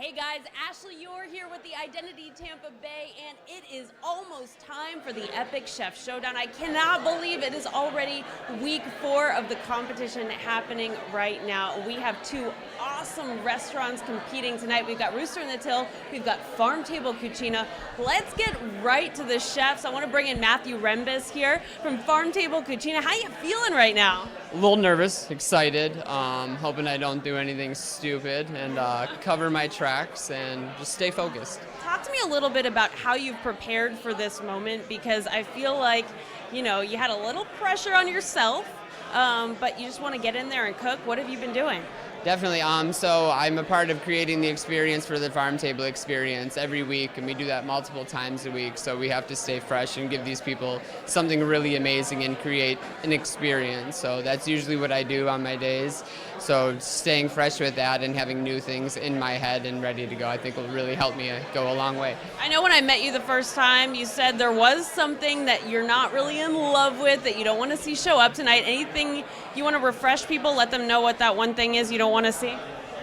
Hey guys, Ashley, you're here with the Identity Tampa Bay, and it is almost time for the Epic Chef Showdown. I cannot believe it is already week 4 of the competition happening right now. We have 2 awesome restaurants competing tonight. We've got Rooster in the Till, we've got Farmtable Cucina. Let's get right to the chefs. I want to bring in Matthew Rembis here from Farmtable Cucina. How you feeling right now? A little nervous, excited, hoping I don't do anything stupid and cover my tracks and just stay focused. Talk to me a little bit about how you've prepared for this moment, because I feel like, you had a little pressure on yourself, but you just want to get in there and cook. What have you been doing? Definitely. So I'm a part of creating the experience for the farm table experience every week, and we do that multiple times a week. So we have to stay fresh and give these people something really amazing and create an experience. So that's usually what I do on my days. So staying fresh with that and having new things in my head and ready to go, I think will really help me go a long way. I know when I met you the first time, you said there was something that you're not really in love with, that you don't want to see show up tonight. Anything you want to refresh people, let them know what that one thing is you don't want to see?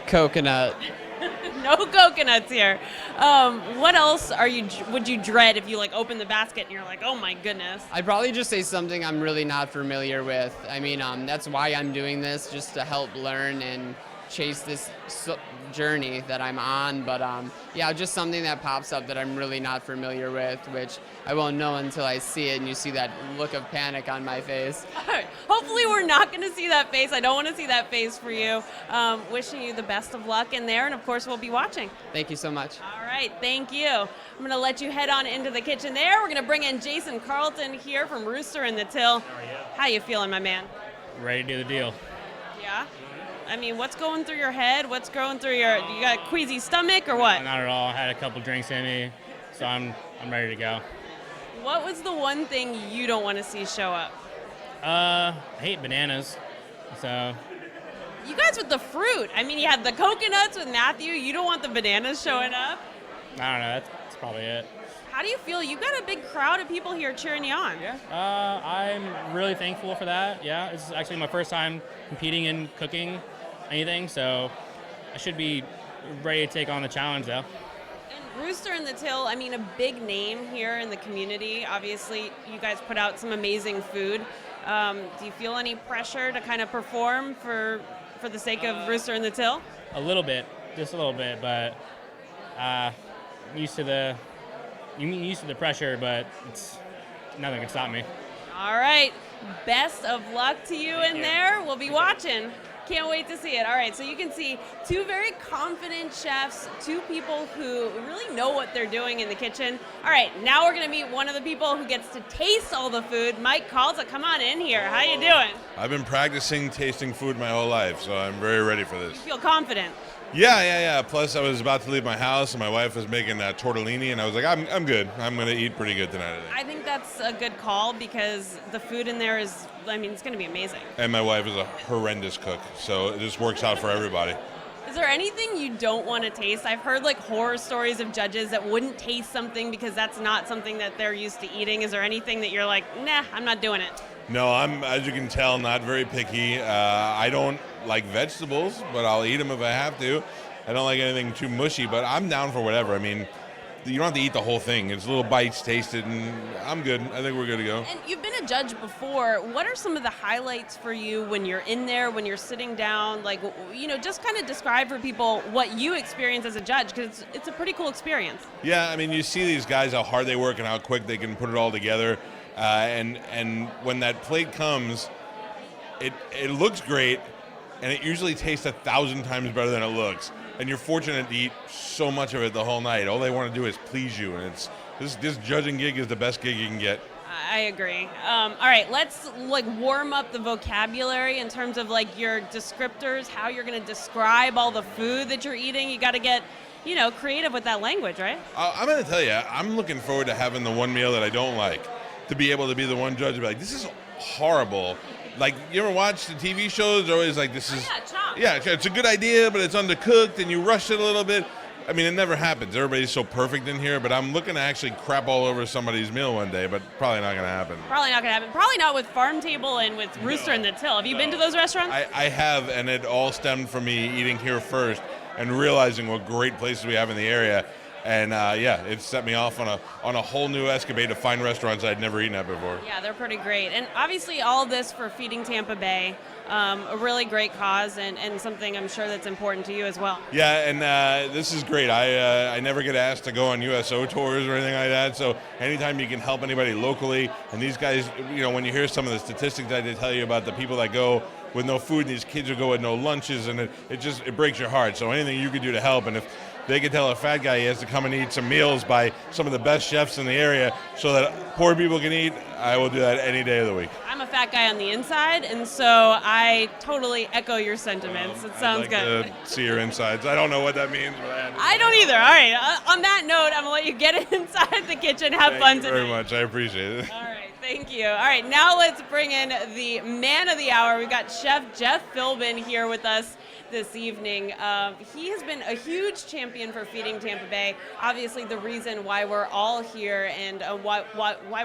Coconut. No coconuts here. What else would you dread if you open the basket and you're like, oh my goodness? I'd probably just say something I'm really not familiar with. I mean, that's why I'm doing this, just to help learn and chase this journey that I'm on. But yeah, just something that pops up that I'm really not familiar with, which I won't know until I see it and you see that look of panic on my face. Hopefully we're not going to see that face. I don't want to see that face for you. Wishing you the best of luck in there, and of course we'll be watching. Thank you so much. All right, thank you. I'm going to let you head on into the kitchen there. We're going to bring in Jason Carlton here from Rooster in the Till. How you feeling, my man? Ready to do the deal. Yeah? I mean, what's going through your head? What's going through you got a queasy stomach or what? Not at all. I had a couple drinks in me, so I'm ready to go. What was the one thing you don't want to see show up? I hate bananas, so. You guys with the fruit. I mean, you had the coconuts with Matthew. You don't want the bananas showing up? I don't know. That's probably it. How do you feel? You've got a big crowd of people here cheering you on. Yeah. I'm really thankful for that. Yeah, it's actually my first time competing in cooking anything, so I should be ready to take on the challenge, though. And Rooster in the Till, I mean, a big name here in the community. Obviously, you guys put out some amazing food. Do you feel any pressure to kind of perform for the sake of Rooster in the Till? A little bit, just a little bit, but used to the pressure, but nothing can stop me. All right, best of luck to you in there. We'll be watching. Can't wait to see it. All right, so you can see 2 very confident chefs, 2 people who really know what they're doing in the kitchen. All right, now we're gonna meet one of the people who gets to taste all the food. Mike Calza, come on in here. How you doing? I've been practicing tasting food my whole life, so I'm very ready for this. You feel confident? Yeah. Plus, I was about to leave my house, and my wife was making tortellini, and I was like, I'm good. I'm going to eat pretty good tonight, I think that's a good call, because the food in there is, it's going to be amazing. And my wife is a horrendous cook, so it just works out for everybody. Is there anything you don't want to taste? I've heard horror stories of judges that wouldn't taste something because that's not something that they're used to eating. Is there anything that you're like, nah, I'm not doing it? No, I'm, as you can tell, not very picky. I don't like vegetables, but I'll eat them if I have to. I don't like anything too mushy, but I'm down for whatever. I mean, you don't have to eat the whole thing. It's little bites, taste it, and I'm good. I think we're good to go. And you've been a judge before. What are some of the highlights for you when you're in there, when you're sitting down? Just kind of describe for people what you experience as a judge, because it's a pretty cool experience. Yeah, I mean, you see these guys, how hard they work and how quick they can put it all together. And when that plate comes, it looks great, and it usually tastes 1,000 times better than it looks. And you're fortunate to eat so much of it the whole night. All they want to do is please you, and this judging gig is the best gig you can get. I agree. All right, let's warm up the vocabulary in terms of your descriptors, how you're going to describe all the food that you're eating. You got to get creative with that language, right? I'm going to tell you, I'm looking forward to having the one meal that I don't like, to be able to be the one judge and be like, this is horrible. You ever watch the TV shows? They're always like, this is... Yeah, it's a good idea, but it's undercooked, and you rush it a little bit. I mean, it never happens. Everybody's so perfect in here, but I'm looking to actually crap all over somebody's meal one day, but probably not going to happen. Probably not going to happen. Probably not with Farmtable and with Rooster in the Till. Have you been to those restaurants? I have, and it all stemmed from me eating here first. and realizing what great places we have in the area. And it set me off on a whole new escapade to find restaurants I'd never eaten at before. Yeah, they're pretty great. And obviously all of this for Feeding Tampa Bay, a really great cause and something I'm sure that's important to you as well. Yeah, and this is great. I never get asked to go on USO tours or anything like that, so anytime you can help anybody locally, and these guys, when you hear some of the statistics that they tell you about the people that go with no food, and these kids who go with no lunches, and it breaks your heart. So anything you can do to help, and if they could tell a fat guy he has to come and eat some meals by some of the best chefs in the area so that poor people can eat, I will do that any day of the week. I'm a fat guy on the inside, and so I totally echo your sentiments. It sounds good. To see your insides. I don't know what that means, but I don't either. All right. On that note, I'm going to let you get inside the kitchen, have fun tonight. Thank you very much. I appreciate it. All right. Thank you. All right. Now let's bring in the man of the hour. We've got Chef Jeff Philbin here with us this evening. He has been a huge champion for Feeding Tampa Bay. Obviously, the reason why we're all here and why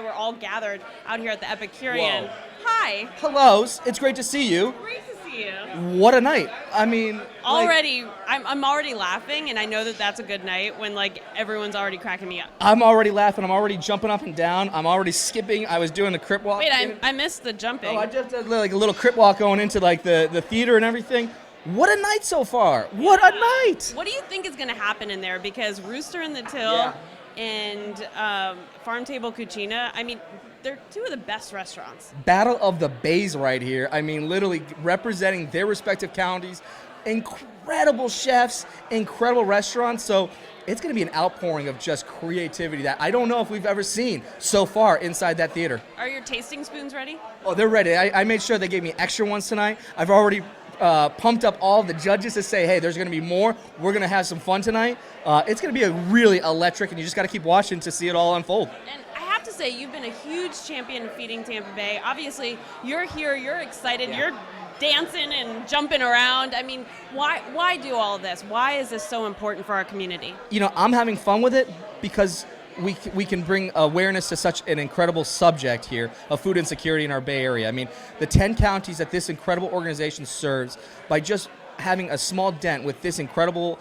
we're all gathered out here at the Epicurean. Whoa. Hi. Hello, it's great to see you. Great to see you. What a night. I mean, already, I'm already laughing, and I know that that's a good night when everyone's already cracking me up. I'm already laughing. I'm already jumping up and down. I'm already skipping. I was doing the crip walk. Wait, I missed the jumping. Oh, I just did a little crip walk going into the theater and everything. What a night so far. What a night. What do you think is going to happen in there? Because Rooster in the Till and Farmtable Cucina, I mean, they're two of the best restaurants. Battle of the Bays right here. I mean, literally representing their respective counties. Incredible chefs, incredible restaurants. So it's going to be an outpouring of just creativity that I don't know if we've ever seen so far inside that theater. Are your tasting spoons ready? Oh, they're ready. I made sure they gave me extra ones tonight. I've already pumped up all the judges to say, hey, there's going to be more. We're going to have some fun tonight. It's going to be a really electric, and you just got to keep watching to see it all unfold. And I have to say, you've been a huge champion of Feeding Tampa Bay. Obviously, you're here, you're excited, you're dancing and jumping around. I mean, why do all this? Why is this so important for our community? I'm having fun with it because we can bring awareness to such an incredible subject here of food insecurity in our Bay Area. I mean, the 10 counties that this incredible organization serves, by just having a small dent with this incredible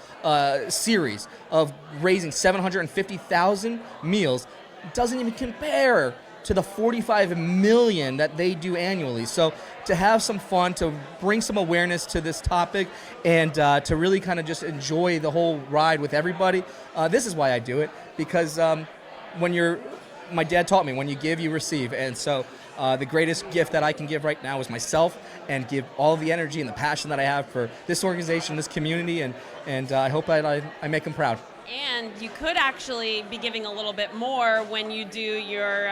series of raising 750,000 meals, doesn't even compare to the 45 million that they do annually. So to have some fun, to bring some awareness to this topic, and to really kind of just enjoy the whole ride with everybody, this is why I do it. Because my dad taught me, when you give, you receive. And so the greatest gift that I can give right now is myself, and give all the energy and the passion that I have for this organization, this community, and I hope I make them proud. And you could actually be giving a little bit more when you do your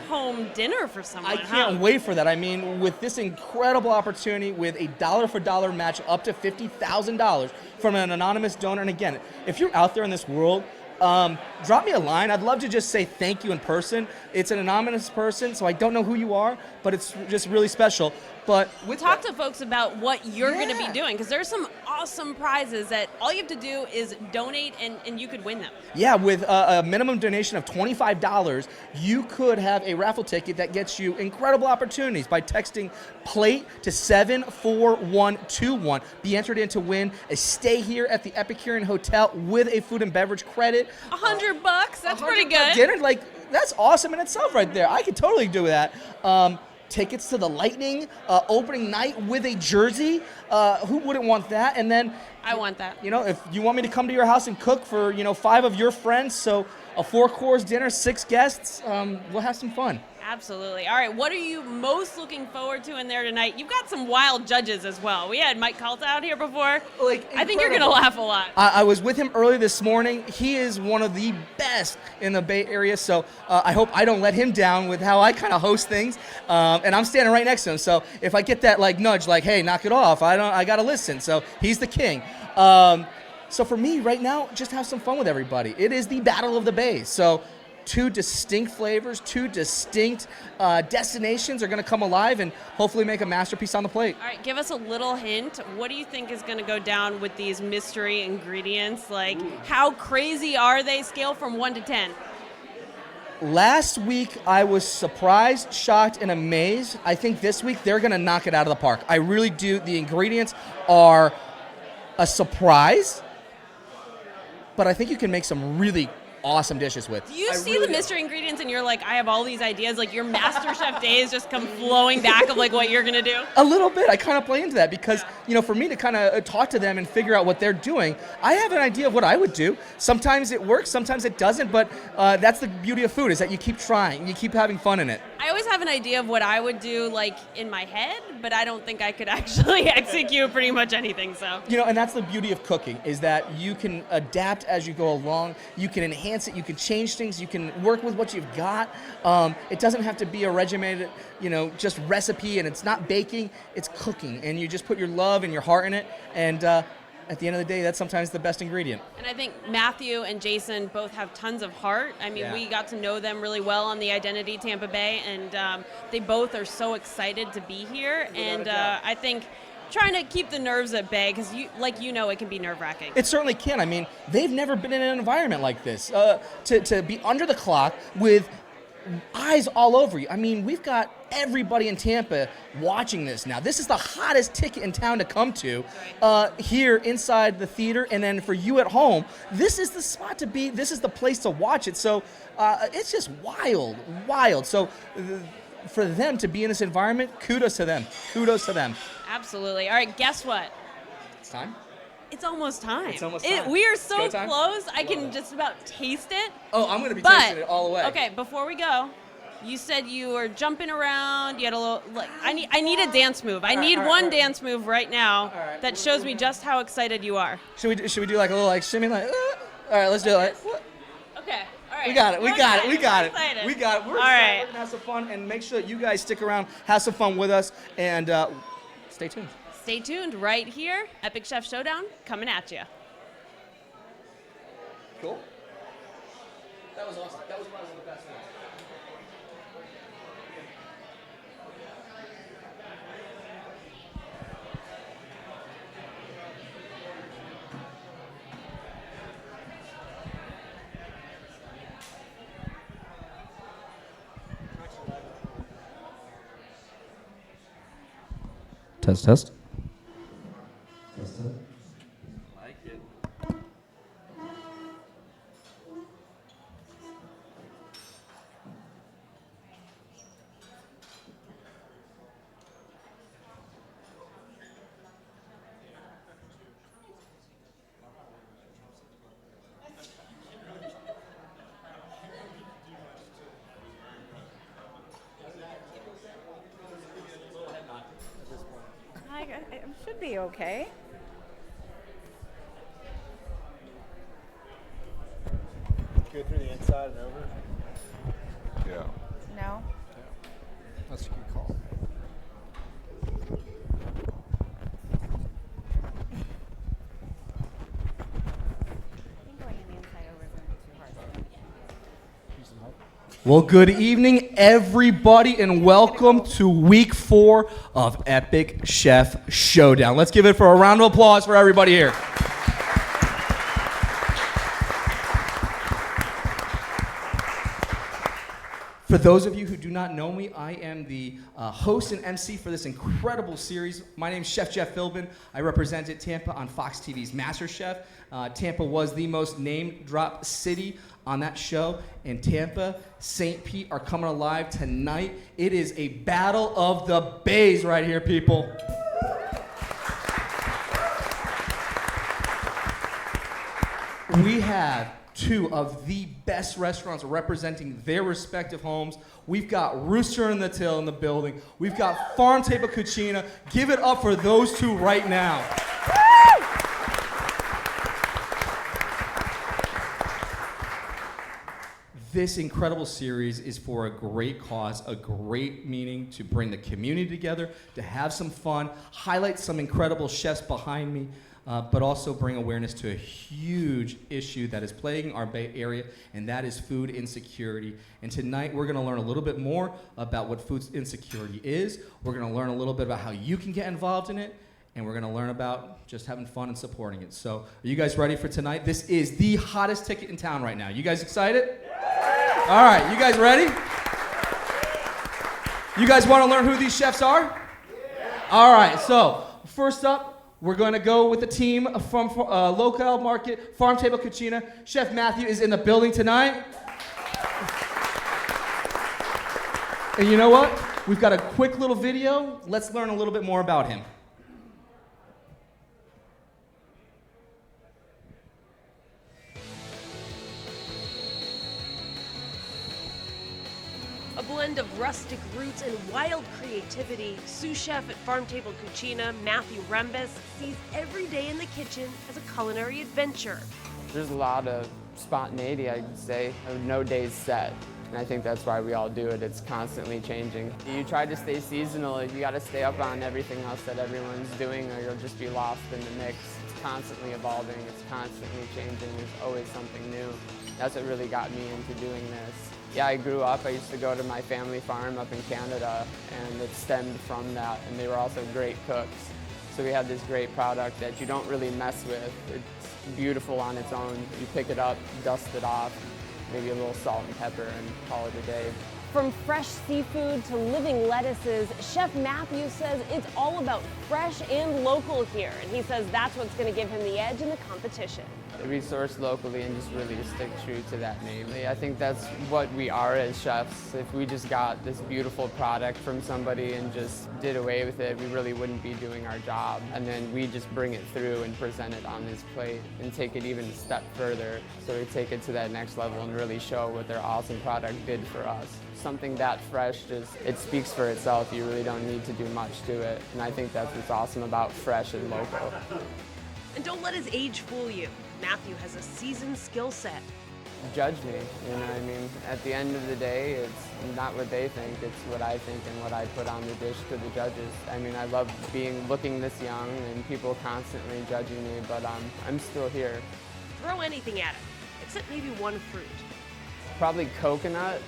home dinner for someone. I can't wait for that. I mean, with this incredible opportunity, with a dollar-for-dollar match up to $50,000 from an anonymous donor. And again, if you're out there in this world, drop me a line. I'd love to just say thank you in person. It's an anonymous person, so I don't know who you are, but it's just really special. But talk to folks about what you're going to be doing, because there's some awesome prizes that all you have to do is donate, and you could win them. Yeah, with a minimum donation of $25, you could have a raffle ticket that gets you incredible opportunities by texting PLATE to 74121. Be entered in to win a stay here at the Epicurean Hotel with a food and beverage credit. $100, that's pretty good. Dinner, that's awesome in itself right there. I could totally do that. Tickets to the Lightning opening night with a jersey. Who wouldn't want that? And then I want that. If you want me to come to your house and cook for 5 of your friends, so a 4-course dinner, 6 guests, we'll have some fun. Absolutely. All right, what are you most looking forward to in there tonight? You've got some wild judges as well. We had Mike Calta out here before. I think you're going to laugh a lot. I was with him early this morning. He is one of the best in the Bay Area, so I hope I don't let him down with how I kind of host things. And I'm standing right next to him, so if I get that nudge, hey, knock it off, I got to listen. So he's the king. So for me right now, just have some fun with everybody. It is the Battle of the Bays. So 2 distinct flavors, 2 distinct destinations are going to come alive and hopefully make a masterpiece on the plate. All right, give us a little hint. What do you think is going to go down with these mystery ingredients? How crazy are they? Scale from 1 to 10. Last week, I was surprised, shocked, and amazed. I think this week, they're going to knock it out of the park. I really do. The ingredients are a surprise, but I think you can make some really awesome dishes with. Do you see the mystery ingredients and you're like, I have all these ideas, like your Master Chef days just come flowing back of like what you're gonna do? A little bit. I kind of play into that because, for me to kind of talk to them and figure out what they're doing, I have an idea of what I would do. Sometimes it works, sometimes it doesn't, but that's the beauty of food, is that you keep trying, you keep having fun in it. I always have an idea of what I would do, like, in my head, but I don't think I could actually execute pretty much anything, so. And that's the beauty of cooking, is that you can adapt as you go along, you can enhance it, you can change things, you can work with what you've got. It doesn't have to be a regimented, just recipe, and it's not baking, it's cooking, and you just put your love and your heart in it, and at the end of the day, that's sometimes the best ingredient. And I think Matthew and Jason both have tons of heart. I mean, we got to know them really well on the Identity Tampa Bay, and they both are so excited to be here. And I think trying to keep the nerves at bay, because it can be nerve-wracking. It certainly can. I mean, they've never been in an environment like this. To be under the clock with eyes all over you. I mean, we've got everybody in Tampa watching this now. This is the hottest ticket in town to come to here inside the theater. And then for you at home, this is the spot to be. This is the place to watch it. So it's just wild. So for them to be in this environment, kudos to them. Absolutely. All right, guess what? It's time. It's almost time. We are so close. I can just about taste it. Oh, I'm going to be tasting it all the way. Okay, before we go, you said you were jumping around. You had a little, I need a dance move. I need one dance move right now that shows me just how excited you are. Should we do like a little shimmy like? All right, let's do it. Okay. All right. We got it. We're We're All right. We're gonna have some fun, and make sure that you guys stick around, have some fun with us, and stay tuned. Stay tuned right here. Epic Chef Showdown coming at you. Cool. That was awesome. That was one of the best ones. Test. Like it. It should be okay. Go through the inside and over. Yeah. No? That's a good call. I think going in the inside over isn't too hard. Well, good evening, everybody, and welcome to week 4 of Epic Chef Showdown. Let's give it for a round of applause for everybody here. For those of you who do not know me, I am the host and MC for this incredible series. My name is Chef Jeff Philbin. I represented Tampa on Fox TV's MasterChef. Tampa was the most name-dropped city on that show, and Tampa, St. Pete are coming alive tonight. It is a battle of the bays right here, people. We have 2 of the best restaurants representing their respective homes. We've got Rooster and the Till in the building. We've got Farmtable Cucina. Give it up for those 2 right now. This incredible series is for a great cause, a great meaning to bring the community together, to have some fun, highlight some incredible chefs behind me, but also bring awareness to a huge issue that is plaguing our Bay Area, and that is food insecurity. And tonight we're going to learn a little bit more about what food insecurity is. We're going to learn a little bit about how you can get involved in it, and we're going to learn about just having fun and supporting it. So are you guys ready for tonight? This is the hottest ticket in town right now. You guys excited? All right, you guys ready? You guys want to learn who these chefs are? All right, so first up, We're going to go with the team from Local Market, Farmtable Cucina. Chef Matthew is in the building tonight. And you know what? We've got a quick little video. Let's learn a little bit more about him. A blend of rustic roots and wild creativity, sous chef at Farmtable Cucina, Matthew Rembes, sees every day in the kitchen as a culinary adventure. There's a lot of spontaneity, I'd say, no days set. And I think that's why we all do it. It's constantly changing. You try to stay seasonal. You got to stay up on everything else that everyone's doing, or you'll just be lost in the mix. It's constantly evolving. It's constantly changing. There's always something new. That's what really got me into doing this. Yeah, I grew up. I used to go to my family farm up in Canada, and it stemmed from that. And they were also great cooks. So we had this great product that you don't really mess with. It's beautiful on its own. You pick it up, dust it off, maybe a little salt and pepper, and call it a day. From fresh seafood to living lettuces, Chef Matthew says it's all about fresh and local here. And he says that's what's going to give him the edge in the competition. We source locally and just really stick true to that name. I think that's what we are as chefs. If we just got this beautiful product from somebody and just did away with it, we really wouldn't be doing our job. And then we just bring it through and present it on this plate and take it even a step further. So we take it to that next level and really show what their awesome product did for us. Something that fresh, it speaks for itself. You really don't need to do much to it. And I think that's what's awesome about fresh and local. And don't let his age fool you. Matthew has a seasoned skill set. Judge me, you know what I mean? At the end of the day, it's not what they think, it's what I think and what I put on the dish to the judges. I mean, I love looking this young and people constantly judging me, but I'm still here. Throw anything at him, except maybe one fruit. Probably coconut,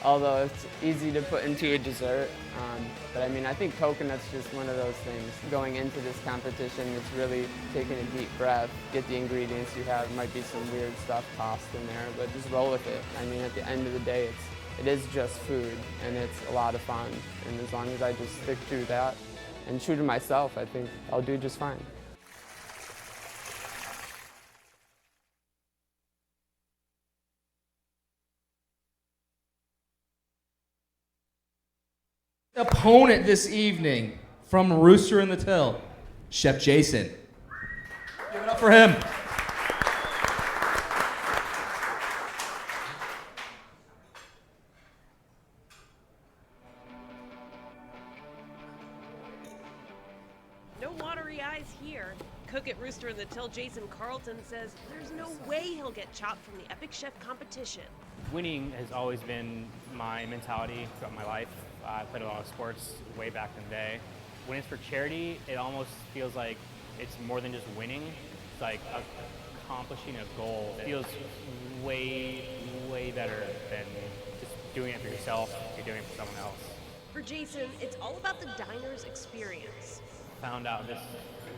although it's easy to put into a dessert. But I mean, I think coconut's just one of those things. Going into this competition, it's really taking a deep breath, get the ingredients you have. Might be some weird stuff tossed in there, but just roll with it. I mean, at the end of the day, it is just food, and it's a lot of fun. And as long as I just stick to that and true to myself, I think I'll do just fine. Opponent this evening from Rooster in the Till, Chef Jason. Give it up for him. No watery eyes here. Cook at Rooster in the Till, Jason Carlton, says there's no way he'll get chopped from the Epic Chef competition. Winning has always been my mentality throughout my life. I played a lot of sports way back in the day. When it's for charity, it almost feels like it's more than just winning. It's like accomplishing a goal. It feels way, way better than just doing it for yourself. You're doing it for someone else. For Jason, it's all about the diner's experience. Found out this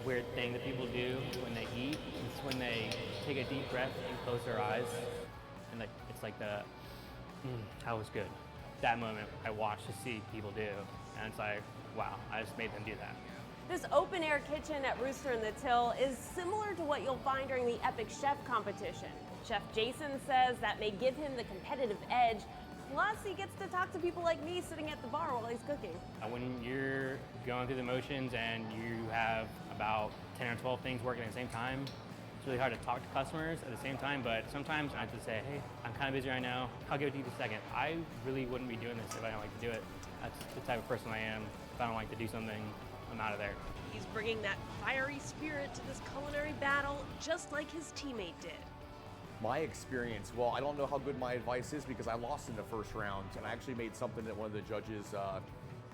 weird thing that people do when they eat. It's when they take a deep breath and close their eyes. And it's like that was good. That moment I watch to see people do, and it's like, wow, I just made them do that. This open air kitchen at Rooster in the Till is similar to what you'll find during the Epic Chef competition. Chef Jason says that may give him the competitive edge, plus he gets to talk to people like me sitting at the bar while he's cooking. When you're going through the motions and you have about 10 or 12 things working at the same time, it's really hard to talk to customers at the same time, but sometimes I have to say, hey, I'm kind of busy right now. I'll give it to you in a second. I really wouldn't be doing this if I don't like to do it. That's the type of person I am. If I don't like to do something, I'm out of there. He's bringing that fiery spirit to this culinary battle, just like his teammate did. My experience, well, I don't know how good my advice is because I lost in the first round, and I actually made something that one of the judges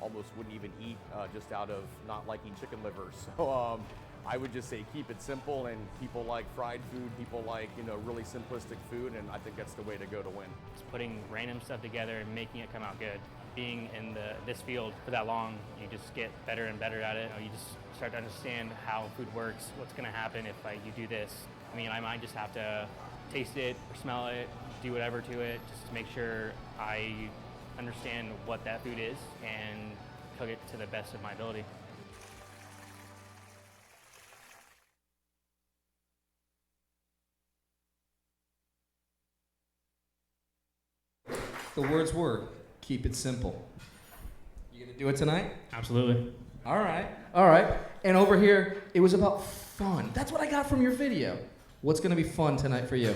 almost wouldn't even eat just out of not liking chicken liver. So I would just say keep it simple, and people like fried food, people like, really simplistic food, and I think that's the way to go to win. Just putting random stuff together and making it come out good. Being in this field for that long, you just get better and better at it. You just start to understand how food works, what's gonna happen if you do this. I mean, I might just have to taste it or smell it, do whatever to it, just to make sure I understand what that food is and cook it to the best of my ability. The words were, keep it simple. You gonna do it tonight? Absolutely. All right, all right. And over here, it was about fun. That's what I got from your video. What's gonna be fun tonight for you?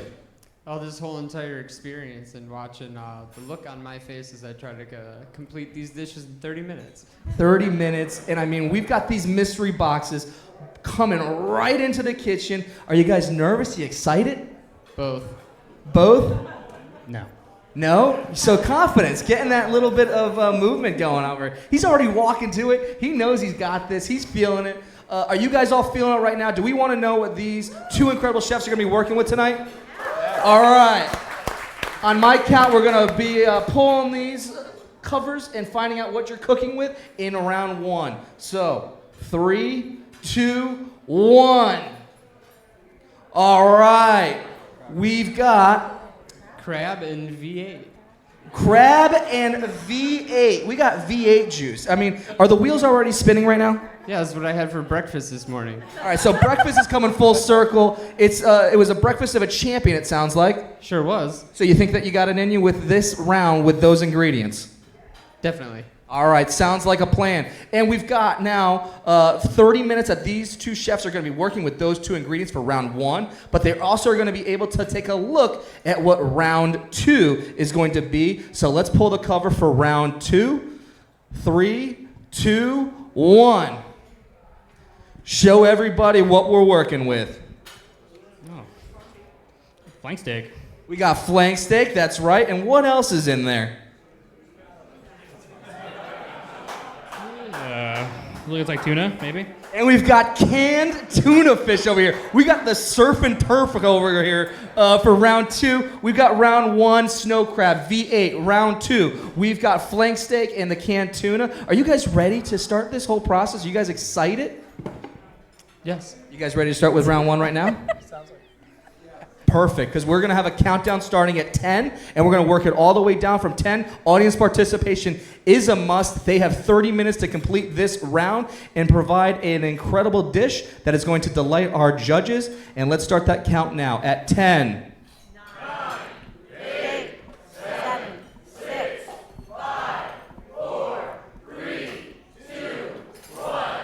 Oh, this whole entire experience and watching the look on my face as I try to complete these dishes in 30 minutes. 30 minutes, and I mean, we've got these mystery boxes coming right into the kitchen. Are you guys nervous? You excited? Both. Both? No. No? So confidence, getting that little bit of movement going over. He's already walking to it. He knows he's got this. He's feeling it. Are you guys all feeling it right now? Do we want to know what these two incredible chefs are going to be working with tonight? All right. On my count, we're going to be pulling these covers and finding out what you're cooking with in round one. So, 3, 2, 1. All right. We've got Crab and V8. crab and V8. We got V8 juice. I mean, are the wheels already spinning right now? Yeah, that's what I had for breakfast this morning. All right, so breakfast is coming full circle. It was a breakfast of a champion, it sounds like. Sure was. So you think that you got it in you with this round with those ingredients? Definitely. All right, sounds like a plan. And we've got now 30 minutes that these two chefs are going to be working with those two ingredients for round one, but they also are going to be able to take a look at what round two is going to be. So let's pull the cover for round two. 3, 2, 1. Show everybody what we're working with. Oh. Flank steak. We got flank steak, that's right. And what else is in there? Looks like tuna, maybe. And we've got canned tuna fish over here. We got the surf and turf over here for round two. We've got round one, snow crab, V8. Round two, we've got flank steak and the canned tuna. Are you guys ready to start this whole process? Are you guys excited? Yes. You guys ready to start with round one right now? Perfect, because we're going to have a countdown starting at 10, and we're going to work it all the way down from 10. Audience participation is a must. They have 30 minutes to complete this round and provide an incredible dish that is going to delight our judges. And let's start that count now at 10. 9, 8, 7, 6, 5, 4, 3, 2, 1.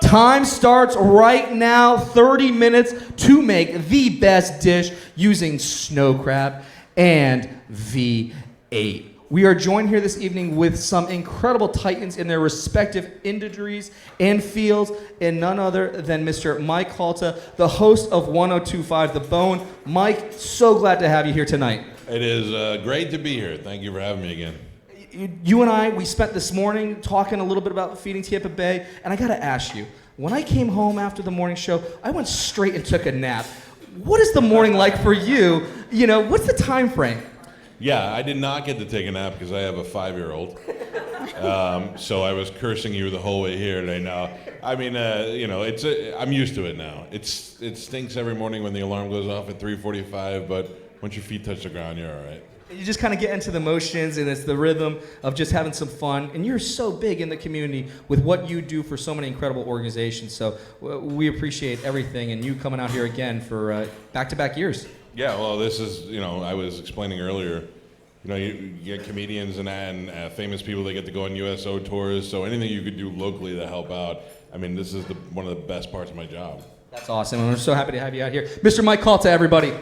Time starts right now. 30 minutes to make the best dish using snow crab and V8. We are joined here this evening with some incredible titans in their respective industries and fields, and none other than Mr. Mike Halta, the host of 102.5 The Bone. Mike, so glad to have you here tonight. It is great to be here. Thank you for having me again. You and I, we spent this morning talking a little bit about feeding Tampa Bay, and I got to ask you, when I came home after the morning show, I went straight and took a nap. What is the morning like for you? You know, what's the time frame? Yeah, I did not get to take a nap because I have a 5-year-old. So I was cursing you the whole way here today. Now, I mean, you know, I'm used to it now. It stinks every morning when the alarm goes off at 3:45, but once your feet touch the ground, you're all right. You just kind of get into the motions, and it's the rhythm of just having some fun. And you're so big in the community with what you do for so many incredible organizations. So we appreciate everything, and you coming out here again for back-to-back years. Yeah, well, this is, you know, I was explaining earlier, you know, you get comedians and famous people that get to go on USO tours. So anything you could do locally to help out, I mean, this is one of the best parts of my job. That's awesome. And we're so happy to have you out here. Mr. Mike Halta, everybody.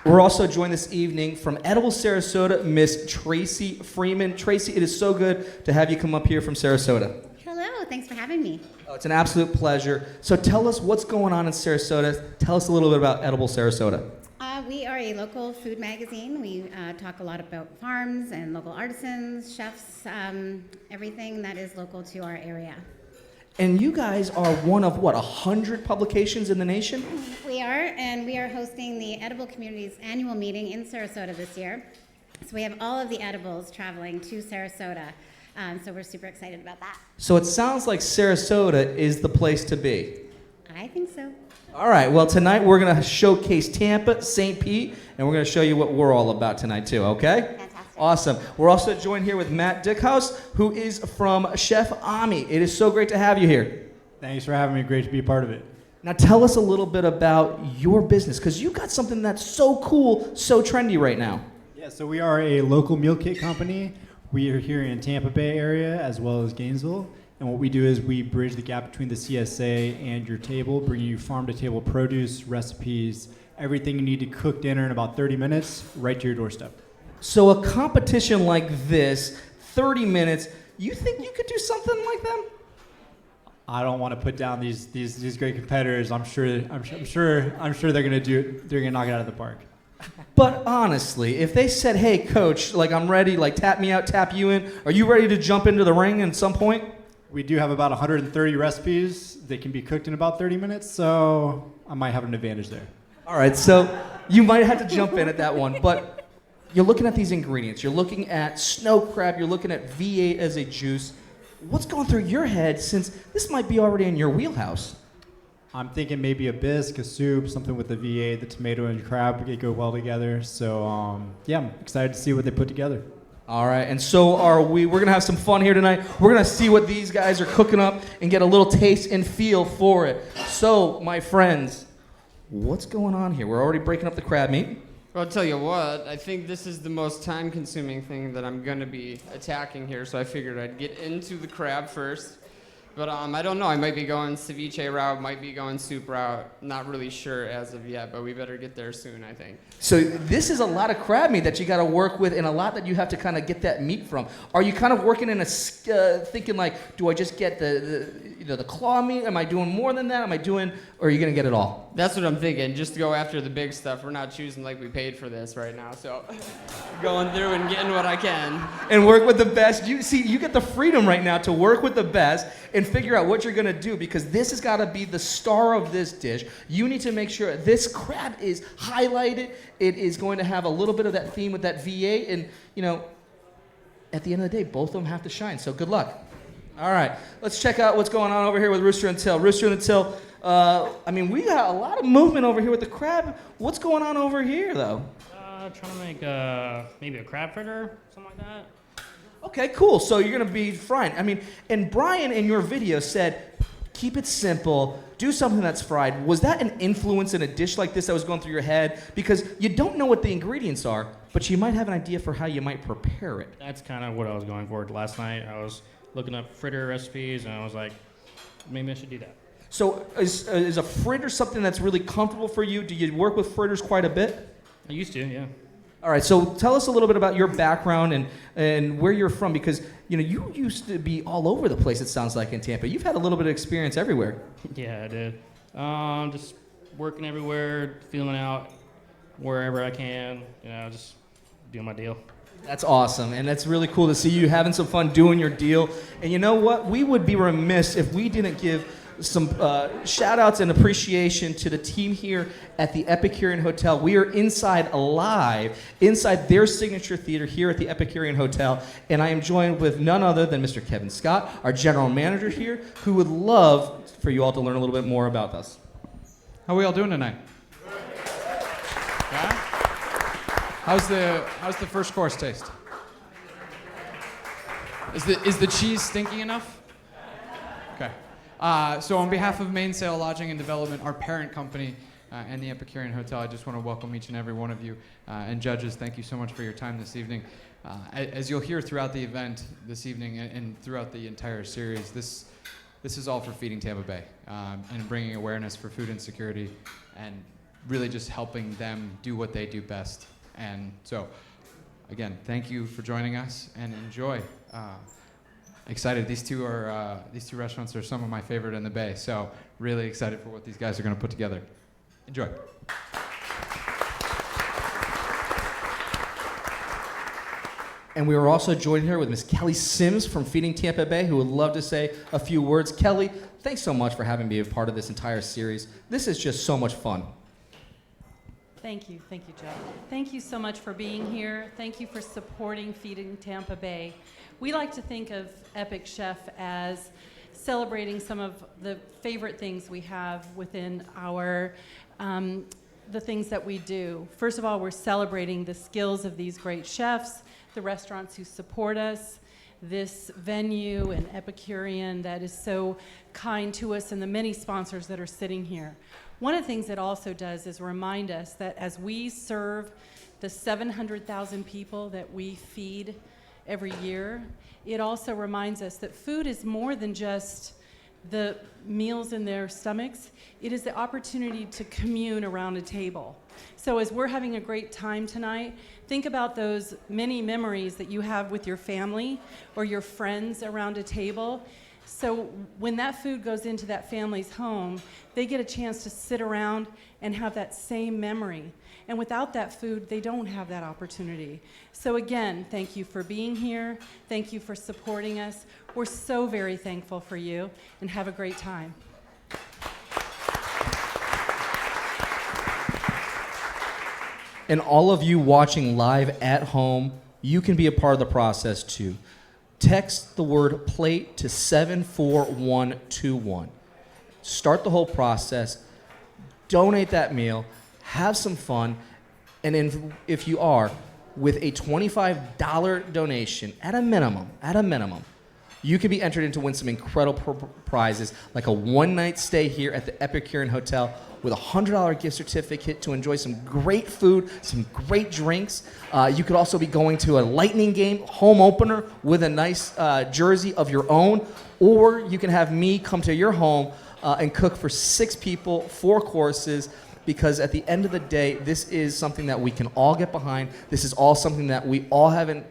We're also joined this evening from Edible Sarasota, Miss Tracy Freeman. Tracy, it is so good to have you come up here from Sarasota. Hello, thanks for having me. Oh, it's an absolute pleasure. So tell us what's going on in Sarasota. Tell us a little bit about Edible Sarasota. We are a local food magazine. We talk a lot about farms and local artisans, chefs, everything that is local to our area. And you guys are one of, 100 publications in the nation? We are, and we are hosting the Edible Community's annual meeting in Sarasota this year. So we have all of the edibles traveling to Sarasota. So we're super excited about that. So it sounds like Sarasota is the place to be. I think so. All right, well, tonight we're going to showcase Tampa, St. Pete, and we're going to show you what we're all about tonight, too, okay? Fantastic. Awesome. We're also joined here with Matt Dickhouse, who is from Chef Ami. It is so great to have you here. Thanks for having me. Great to be a part of it. Now tell us a little bit about your business, because you've got something that's so cool, so trendy right now. Yeah, so we are a local meal kit company. We are here in Tampa Bay area as well as Gainesville. And what we do is we bridge the gap between the CSA and your table, bringing you farm-to-table produce, recipes, everything you need to cook dinner in about 30 minutes, right to your doorstep. So a competition like this, 30 minutes, you think you could do something like them? I don't want to put down these great competitors. I'm sure they're gonna do it. They're gonna knock it out of the park. But honestly, if they said, "Hey, coach, like I'm ready, like tap me out, tap you in," are you ready to jump into the ring at some point? We do have about 130 recipes. They can be cooked in about 30 minutes, so I might have an advantage there. All right, so you might have to jump in at that one, but you're looking at these ingredients. You're looking at snow crab. You're looking at V8 as a juice. What's going through your head, since this might be already in your wheelhouse? I'm thinking maybe a bisque, a soup, something with the V8, the tomato and crab, they go well together. So yeah, I'm excited to see what they put together. All right, and so are we. We're gonna have some fun here tonight. We're gonna see what these guys are cooking up and get a little taste and feel for it. So, my friends, what's going on here? We're already breaking up the crab meat. Well, I'll tell you what, I think this is the most time-consuming thing that I'm going to be attacking here, so I figured I'd get into the crab first. But I don't know, I might be going ceviche route, might be going soup route, not really sure as of yet, but we better get there soon, I think. So this is a lot of crab meat that you got to work with, and a lot that you have to kind of get that meat from. Are you kind of working in a thinking like, do I just get the claw meat? Am I doing more than that? Or are you gonna get it all? That's what I'm thinking. Just go after the big stuff. We're not choosing like we paid for this right now, so going through and getting what I can. And work with the best. You see, you get the freedom right now to work with the best and figure out what you're gonna do, because this has got to be the star of this dish. You need to make sure this crab is highlighted. It is going to have a little bit of that theme with that V8, and at the end of the day, both of them have to shine. So good luck. All right, let's check out what's going on over here with Rooster and Till. Rooster and Till, we got a lot of movement over here with the crab. What's going on over here, though? Trying to make maybe a crab fritter, something like that. Okay, cool. So you're going to be frying. And Brian in your video said, keep it simple, do something that's fried. Was that an influence in a dish like this that was going through your head? Because you don't know what the ingredients are, but you might have an idea for how you might prepare it. That's kind of what I was going for last night. I was looking up fritter recipes, and I was like, maybe I should do that. So is a fritter something that's really comfortable for you? Do you work with fritters quite a bit? I used to, yeah. All right, so tell us a little bit about your background and where you're from, because you used to be all over the place, it sounds like, in Tampa. You've had a little bit of experience everywhere. Yeah, I did. Just working everywhere, feeling out wherever I can, just doing my deal. That's awesome, and that's really cool to see you having some fun doing your deal. And you know what? We would be remiss if we didn't give some shout-outs and appreciation to the team here at the Epicurean Hotel. We are inside their signature theater here at the Epicurean Hotel, and I am joined with none other than Mr. Kevin Scott, our general manager here, who would love for you all to learn a little bit more about us. How are we all doing tonight? Yeah? How's the first course taste? Is the cheese stinky enough? Okay. So on behalf of Mainsail Lodging and Development, our parent company, and the Epicurean Hotel, I just want to welcome each and every one of you. And judges, thank you so much for your time this evening. As you'll hear throughout the event this evening and throughout the entire series, this is all for Feeding Tampa Bay and bringing awareness for food insecurity and really just helping them do what they do best. And so, again, thank you for joining us and enjoy. Excited. These two restaurants are some of my favorite in the Bay, so really excited for what these guys are going to put together. Enjoy. And we are also joined here with Miss Kelly Sims from Feeding Tampa Bay, who would love to say a few words. Kelly, thanks so much for having me a part of this entire series. This is just so much fun. Thank you, Joe. Thank you so much for being here. Thank you for supporting Feeding Tampa Bay. We like to think of Epic Chef as celebrating some of the favorite things we have within our the things that we do. First of all, we're celebrating the skills of these great chefs, the restaurants who support us, this venue and Epicurean that is so kind to us, and the many sponsors that are sitting here. One of the things it also does is remind us that as we serve the 700,000 people that we feed every year, it also reminds us that food is more than just the meals in their stomachs. It is the opportunity to commune around a table. So as we're having a great time tonight, think about those many memories that you have with your family or your friends around a table. So when that food goes into that family's home, they get a chance to sit around and have that same memory. And without that food, they don't have that opportunity. So again, thank you for being here. Thank you for supporting us. We're so very thankful for you, and have a great time. And all of you watching live at home, you can be a part of the process too. Text the word plate to 74121. Start the whole process. Donate that meal. Have some fun. And if you are, with a $25 donation, at a minimum, you can be entered in to win some incredible prizes, like a one-night stay here at the Epicurean Hotel with a $100 gift certificate to enjoy some great food, some great drinks. You could also be going to a Lightning game home opener with a nice jersey of your own, or you can have me come to your home and cook for 6 people, 4 courses, because at the end of the day, this is something that we can all get behind. This is all something that we all have a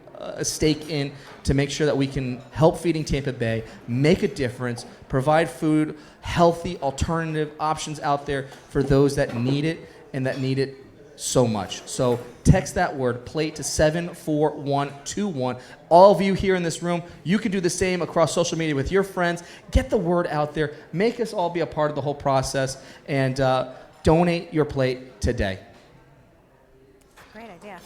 stake in to make sure that we can help Feeding Tampa Bay, make a difference, provide food, healthy alternative options out there for those that need it and that need it so much. So text that word plate to 74121. All of you here in this room, you can do the same across social media with your friends. Get the word out there. Make us all be a part of the whole process, and donate your plate today. Great idea.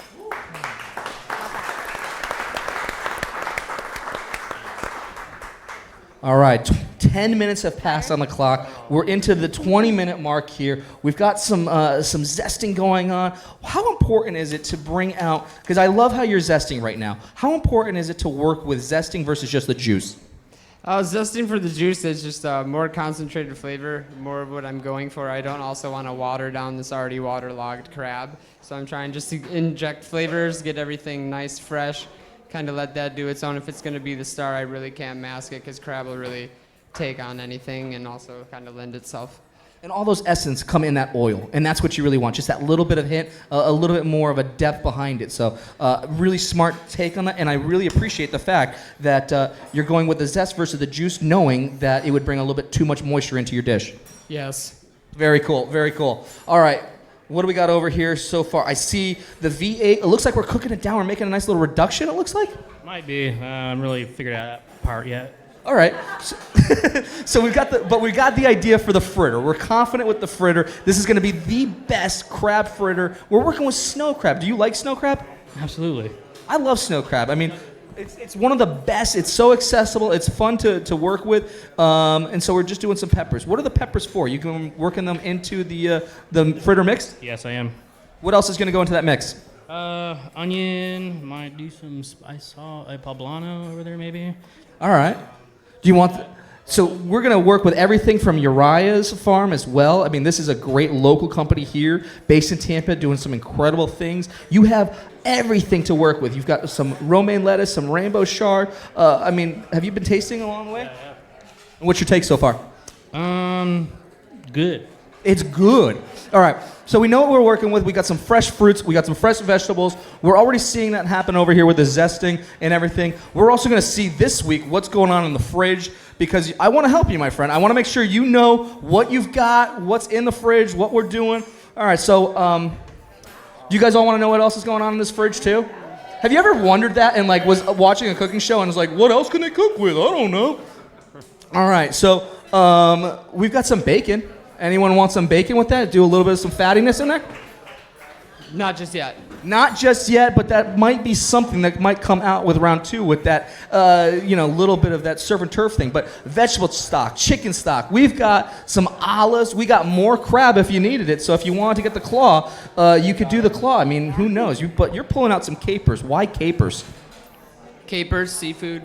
All right, 10 minutes have passed on the clock. We're into the 20-minute mark here. We've got some zesting going on. How important is it to bring out, because I love how you're zesting right now, how important is it to work with zesting versus just the juice? Zesting for the juice is just more concentrated flavor, more of what I'm going for. I don't also want to water down this already waterlogged crab. So I'm trying just to inject flavors, get everything nice, fresh, kind of let that do its own. If it's going to be the star, I really can't mask it, because crab will really take on anything and also kind of lend itself. And all those essence come in that oil, and that's what you really want, just that little bit of hint, a little bit more of a depth behind it. So really smart take on that, and I really appreciate the fact that you're going with the zest versus the juice, knowing that it would bring a little bit too much moisture into your dish. Yes. Very cool, very cool. All right, what do we got over here so far? I see the V8. It looks like we're cooking it down. We're making a nice little reduction, it looks like. Might be. I haven't really figured out that part yet. All right, so we got the idea for the fritter. We're confident with the fritter. This is going to be the best crab fritter. We're working with snow crab. Do you like snow crab? Absolutely. I love snow crab. I mean, it's one of the best. It's so accessible. It's fun to work with, and so we're just doing some peppers. What are the peppers for? You can working them into the fritter mix? Yes, I am. What else is going to go into that mix? Onion. Might do some spice salt, a poblano over there maybe. All right. Do you want? So we're going to work with everything from Uriah's farm as well. I mean, this is a great local company here, based in Tampa, doing some incredible things. You have everything to work with. You've got some romaine lettuce, some rainbow chard. I mean, have you been tasting along the way? Yeah. And what's your take so far? Good. It's good. All right. So we know what we're working with. We got some fresh fruits. We got some fresh vegetables. We're already seeing that happen over here with the zesting and everything. We're also going to see this week what's going on in the fridge, because I want to help you, my friend. I want to make sure you know what you've got, what's in the fridge, what we're doing. All right. So do you guys all want to know what else is going on in this fridge too? Have you ever wondered that and like was watching a cooking show and was like, what else can they cook with? I don't know. All right. So we've got some bacon. Anyone want some bacon with that? Do a little bit of some fattiness in there? Not just yet. Not just yet, but that might be something that might come out with round 2 with that, little bit of that surf and turf thing. But vegetable stock, chicken stock. We've got some olives. We got more crab if you needed it. So if you wanted to get the claw, you could do the claw. I mean, who knows? But you're pulling out some capers. Why capers? Capers, seafood.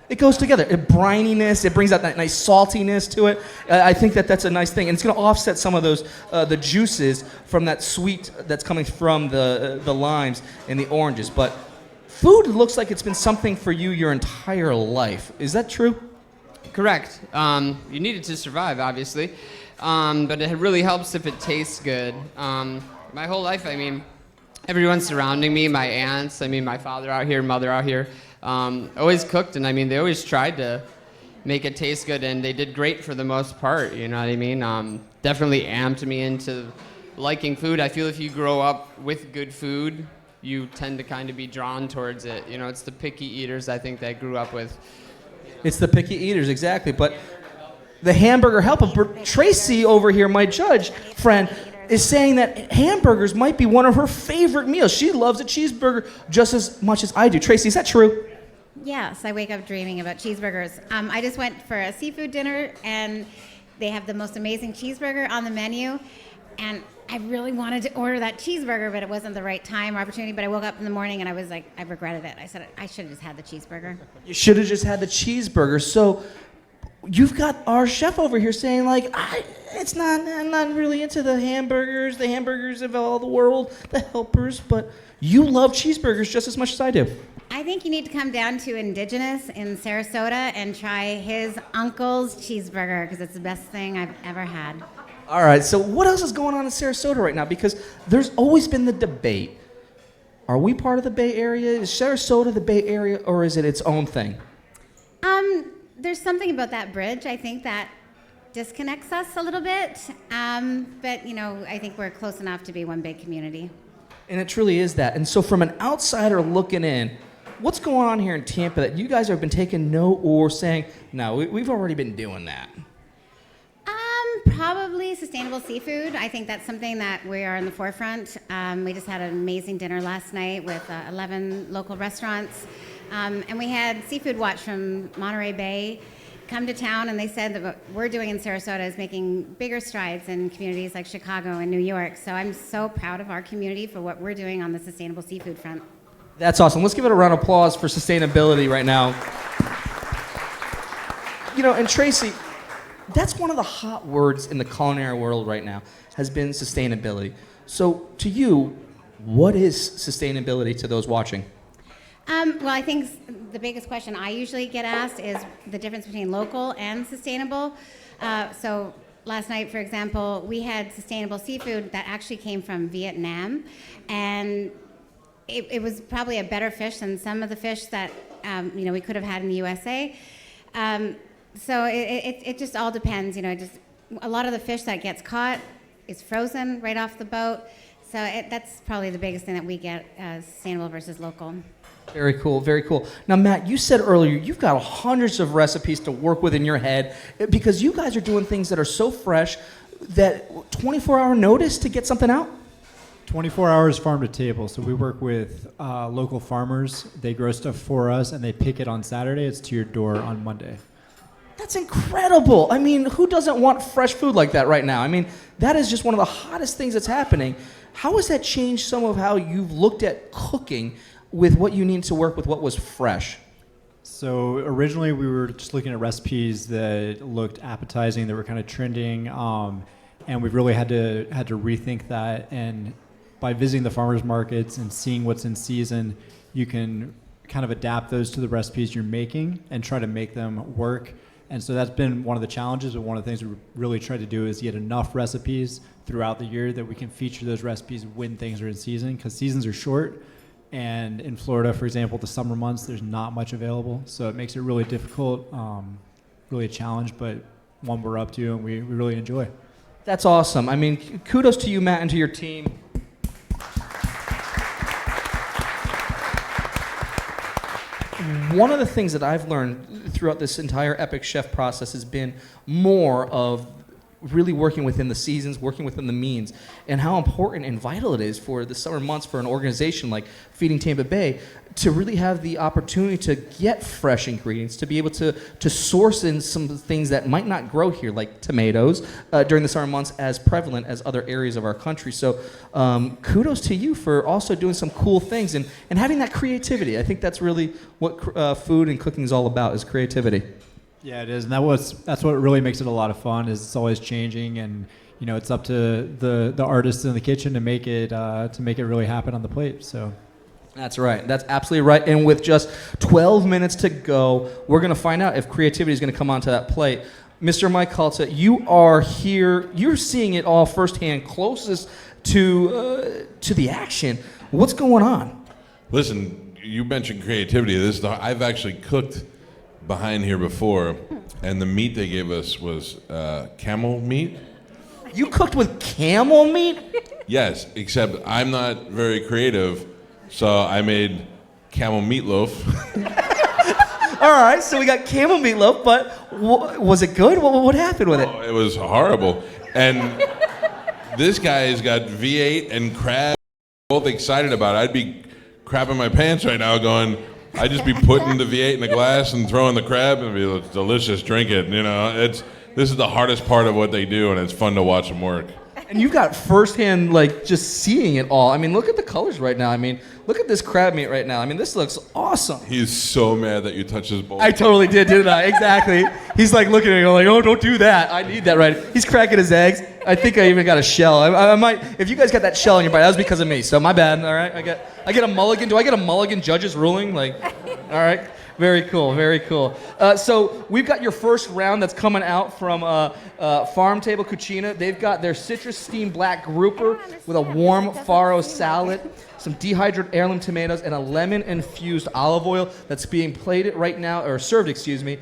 It goes together. It brininess, it brings out that nice saltiness to it. I think that's a nice thing. And it's going to offset some of those, the juices from that sweet that's coming from the limes and the oranges. But food looks like it's been something for you your entire life. Is that true? Correct. You need it to survive, obviously. But it really helps if it tastes good. My whole life, I mean, everyone surrounding me, my aunts, I mean, my father out here, mother out here, always cooked, and I mean, they always tried to make it taste good, and they did great for the most part, you know what I mean? Definitely amped me into liking food. I feel if you grow up with good food, you tend to kind of be drawn towards it. You know, it's the picky eaters, I think, that grew up with. It's the picky eaters, exactly. But the hamburger helper, Tracy over here, my judge friend, is saying that hamburgers might be one of her favorite meals. She loves a cheeseburger just as much as I do. Tracy, is that true? Yes, I wake up dreaming about cheeseburgers. I just went for a seafood dinner, and they have the most amazing cheeseburger on the menu. And I really wanted to order that cheeseburger, but it wasn't the right time or opportunity. But I woke up in the morning, and I was like, I regretted it. I said, I should have just had the cheeseburger. You should have just had the cheeseburger. So you've got our chef over here saying, like, I'm not really into the hamburgers of all the world, the helpers, but you love cheeseburgers just as much as I do. I think you need to come down to Indigenous in Sarasota and try his uncle's cheeseburger, because it's the best thing I've ever had. All right, so what else is going on in Sarasota right now? Because there's always been the debate. Are we part of the Bay Area? Is Sarasota the Bay Area, or is it its own thing? There's something about that bridge, I think, that disconnects us a little bit. But, you know, I think we're close enough to be one big community. And it truly is that. And so from an outsider looking in, what's going on here in Tampa that you guys have been taking note or saying, no, we've already been doing that? Probably sustainable seafood. I think that's something that we are in the forefront. We just had an amazing dinner last night with 11 local restaurants. And we had Seafood Watch from Monterey Bay come to town, and they said that what we're doing in Sarasota is making bigger strides in communities like Chicago and New York. So I'm so proud of our community for what we're doing on the sustainable seafood front. That's awesome. Let's give it a round of applause for sustainability right now. You know, and Tracy, that's one of the hot words in the culinary world right now, has been sustainability. So to you, what is sustainability to those watching? Well, I think the biggest question I usually get asked is the difference between local and sustainable. So last night, for example, we had sustainable seafood that actually came from Vietnam, and it was probably a better fish than some of the fish that we could have had in the USA. So it just all depends. You know, just a lot of the fish that gets caught is frozen right off the boat. So that's probably the biggest thing that we get sustainable versus local. Very cool, very cool. Now, Matt, you said earlier you've got hundreds of recipes to work with in your head because you guys are doing things that are so fresh that 24-hour notice to get something out? 24 hours farm to table. So we work with local farmers. They grow stuff for us, and they pick it on Saturday. It's to your door on Monday. That's incredible. I mean, who doesn't want fresh food like that right now? I mean, that is just one of the hottest things that's happening. How has that changed some of how you've looked at cooking with what you need to work with what was fresh? So originally we were just looking at recipes that looked appetizing, that were kind of trending, and we've really had to rethink that. And by visiting the farmers markets and seeing what's in season, you can kind of adapt those to the recipes you're making and try to make them work. And so that's been one of the challenges, but one of the things we really try to do is get enough recipes throughout the year that we can feature those recipes when things are in season, because seasons are short. And in Florida, for example, the summer months, there's not much available. So it makes it really difficult, really a challenge, but one we're up to and we really enjoy. That's awesome. I mean, kudos to you, Matt, and to your team. One of the things that I've learned throughout this entire Epic Chef process has been more of really working within the seasons, working within the means, and how important and vital it is for the summer months for an organization like Feeding Tampa Bay to really have the opportunity to get fresh ingredients, to be able to source in some things that might not grow here, like tomatoes, during the summer months as prevalent as other areas of our country. So kudos to you for also doing some cool things and having that creativity. I think that's really what food and cooking is all about, is creativity. Yeah, it is, and that's what really makes it a lot of fun. Is it's always changing, and it's up to the artists in the kitchen to make it really happen on the plate. So. That's right. That's absolutely right. And with just 12 minutes to go, we're going to find out if creativity is going to come onto that plate. Mr. Mike Halta, you are here. You're seeing it all firsthand, closest to the action. What's going on? Listen, you mentioned creativity. I've actually cooked behind here before, and the meat they gave us was camel meat. You cooked with camel meat? Yes, except I'm not very creative, so I made camel meatloaf. All right, so we got camel meatloaf, but was it good? What happened with it? Oh, it was horrible. And this guy's got V8 and crab, both excited about it. I'd be crapping my pants right now going, I'd just be putting the V8 in a glass and throwing the crab and be like, delicious, drink it. This is the hardest part of what they do, and it's fun to watch them work. And you've got firsthand, just seeing it all. I mean, look at the colors right now. I mean, look at this crab meat right now. I mean, this looks awesome. He's so mad that you touched his bowl. I totally did, didn't I? Exactly. He's looking at me going oh, don't do that. I need that right. He's cracking his eggs. I think I even got a shell. I might, if you guys got that shell in your bite, that was because of me. So my bad, all right? I get a mulligan. Do I get a mulligan judges ruling? All right. Very cool, very cool. So we've got your first round that's coming out from Farmtable Cucina. They've got their citrus steamed black grouper with a warm farro salad, some dehydrated heirloom tomatoes, and a lemon-infused olive oil that's being plated right now, or served, excuse me.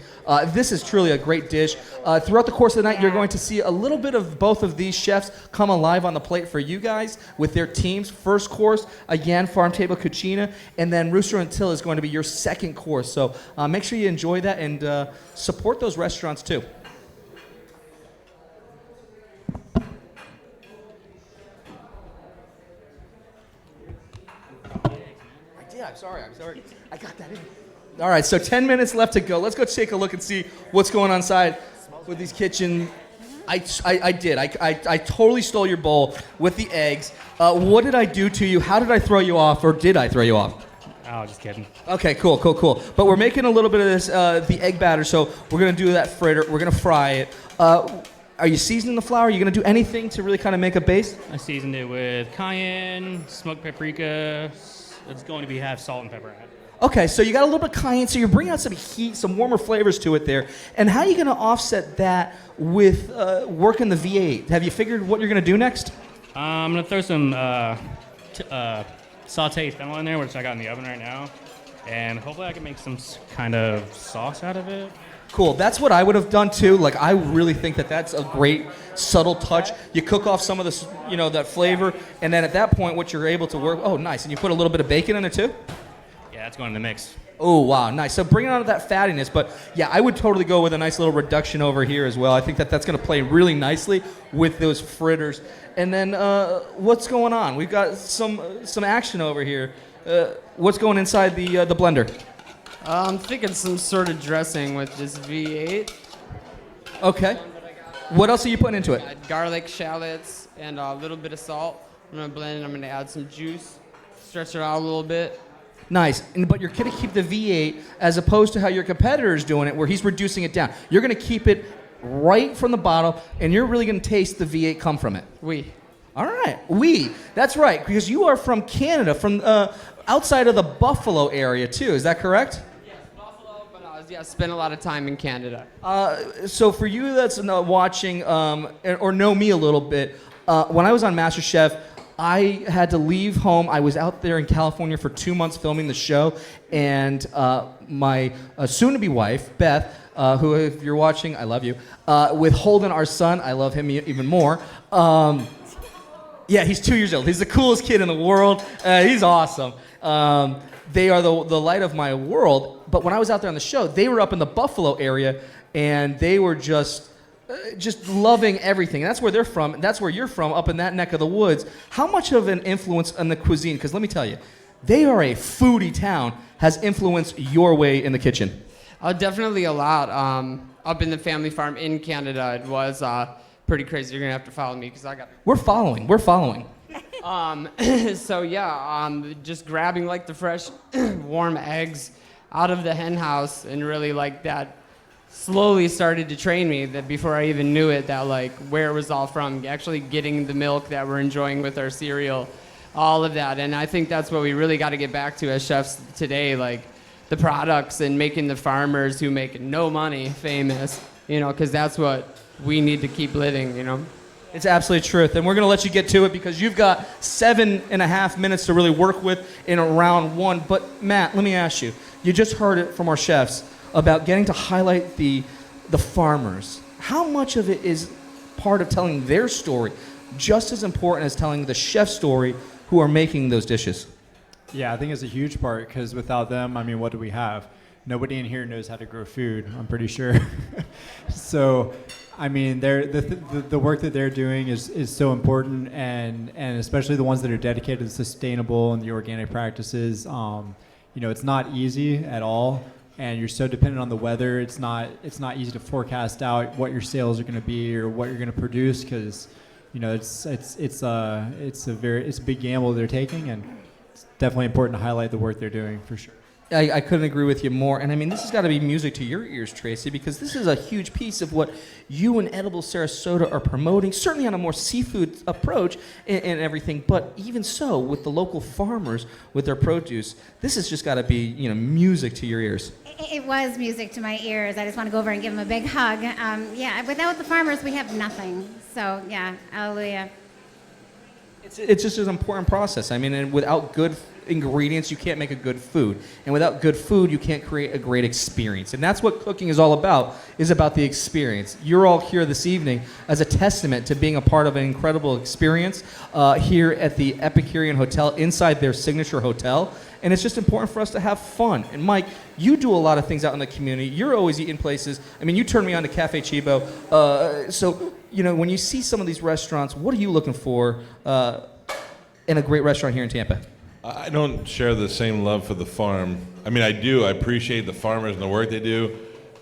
This is truly a great dish. Throughout the course of the night, you're going to see a little bit of both of these chefs come alive on the plate for you guys with their teams. First course, again, Farmtable Cucina, and then Rooster and Till is going to be your second course. So make sure you enjoy that and support those restaurants too. I'm sorry. I got that in. All right, so 10 minutes left to go. Let's go take a look and see what's going on inside with these kitchen. I did. I totally stole your bowl with the eggs. What did I do to you? How did I throw you off, or did I throw you off? Oh, just kidding. Okay, cool. But we're making a little bit of this, the egg batter, so we're going to do that fritter. We're going to fry it. Are you seasoning the flour? Are you going to do anything to really kind of make a base? I seasoned it with cayenne, smoked paprika. It's going to have salt and pepper in it. Okay, so you got a little bit of cayenne, so you're bringing out some heat, some warmer flavors to it there. And how are you going to offset that with working the V8? Have you figured what you're going to do next? I'm going to throw some sauteed fennel in there, which I got in the oven right now. And hopefully I can make some kind of sauce out of it. Cool. That's what I would have done too. I really think that that's a great subtle touch. You cook off some of this, that flavor, and then at that point, what you're able to work. Oh, nice. And you put a little bit of bacon in it too. Yeah, that's going in the mix. Oh, wow, nice. So bringing on that fattiness, but yeah, I would totally go with a nice little reduction over here as well. I think that that's going to play really nicely with those fritters. And then what's going on? We've got some action over here. What's going inside the blender? I'm thinking some sort of dressing with this V8. Okay. What else are you putting into it? Garlic, shallots, and a little bit of salt. I'm going to blend it. I'm going to add some juice, stretch it out a little bit. Nice. But you're going to keep the V8 as opposed to how your competitor is doing it, where he's reducing it down. You're going to keep it right from the bottle, and you're really going to taste the V8 come from it. Oui. All right. Oui. That's right, because you are from Canada, from outside of the Buffalo area, too. Is that correct? I spent a lot of time in Canada. So for you that's watching or know me a little bit, when I was on MasterChef, I had to leave home. I was out there in California for 2 months filming the show, and my soon-to-be wife, Beth, who, if you're watching, I love you, with Holden, our son, I love him even more. Yeah, he's 2 years old. He's the coolest kid in the world. He's awesome. They are the light of my world. But when I was out there on the show, they were up in the Buffalo area, and they were just just loving everything. That's where they're from. That's where you're from, up in that neck of the woods. How much of an influence on the cuisine? Because let me tell you, they are a foodie town. Has influenced your way in the kitchen? Definitely a lot. Up in the family farm in Canada, it was pretty crazy. You're gonna have to follow me because I got. We're following. So yeah, just grabbing like the fresh, warm eggs out of the hen house, and really like that slowly started to train me that before I even knew it, that like where it was all from, actually getting the milk that we're enjoying with our cereal, all of that. And I think that's what we really got to get back to as chefs today, like the products and making the farmers who make no money famous, because that's what we need to keep living, It's absolutely truth. And we're going to let you get to it because you've got 7.5 minutes to really work with in round one. But Matt, let me ask you, you just heard it from our chefs about getting to highlight the farmers. How much of it is part of telling their story, just as important as telling the chef's story who are making those dishes? Yeah, I think it's a huge part because without them, what do we have? Nobody in here knows how to grow food, I'm pretty sure. So, the work that they're doing is so important, and especially the ones that are dedicated to sustainable and the organic practices. It's not easy at all, and you're so dependent on the weather. It's not easy to forecast out what your sales are going to be or what you're going to produce because, it's a big gamble they're taking, and it's definitely important to highlight the work they're doing for sure. I couldn't agree with you more. And this has got to be music to your ears, Tracy, because this is a huge piece of what you and Edible Sarasota are promoting, certainly on a more seafood approach and everything. But even so, with the local farmers, with their produce, this has just got to be, music to your ears. It was music to my ears. I just want to go over and give them a big hug. Without the farmers, we have nothing. So, yeah, hallelujah. It's just an important process. And without good ingredients, you can't make a good food. And without good food, you can't create a great experience. And that's what cooking is all about, is about the experience. You're all here this evening as a testament to being a part of an incredible experience here at the Epicurean Hotel, inside their signature hotel. And it's just important for us to have fun. And Mike, you do a lot of things out in the community. You're always eating places. You turned me on to Cafe Chibo. When you see some of these restaurants, what are you looking for in a great restaurant here in Tampa? I don't share the same love for the farm. I do. I appreciate the farmers and the work they do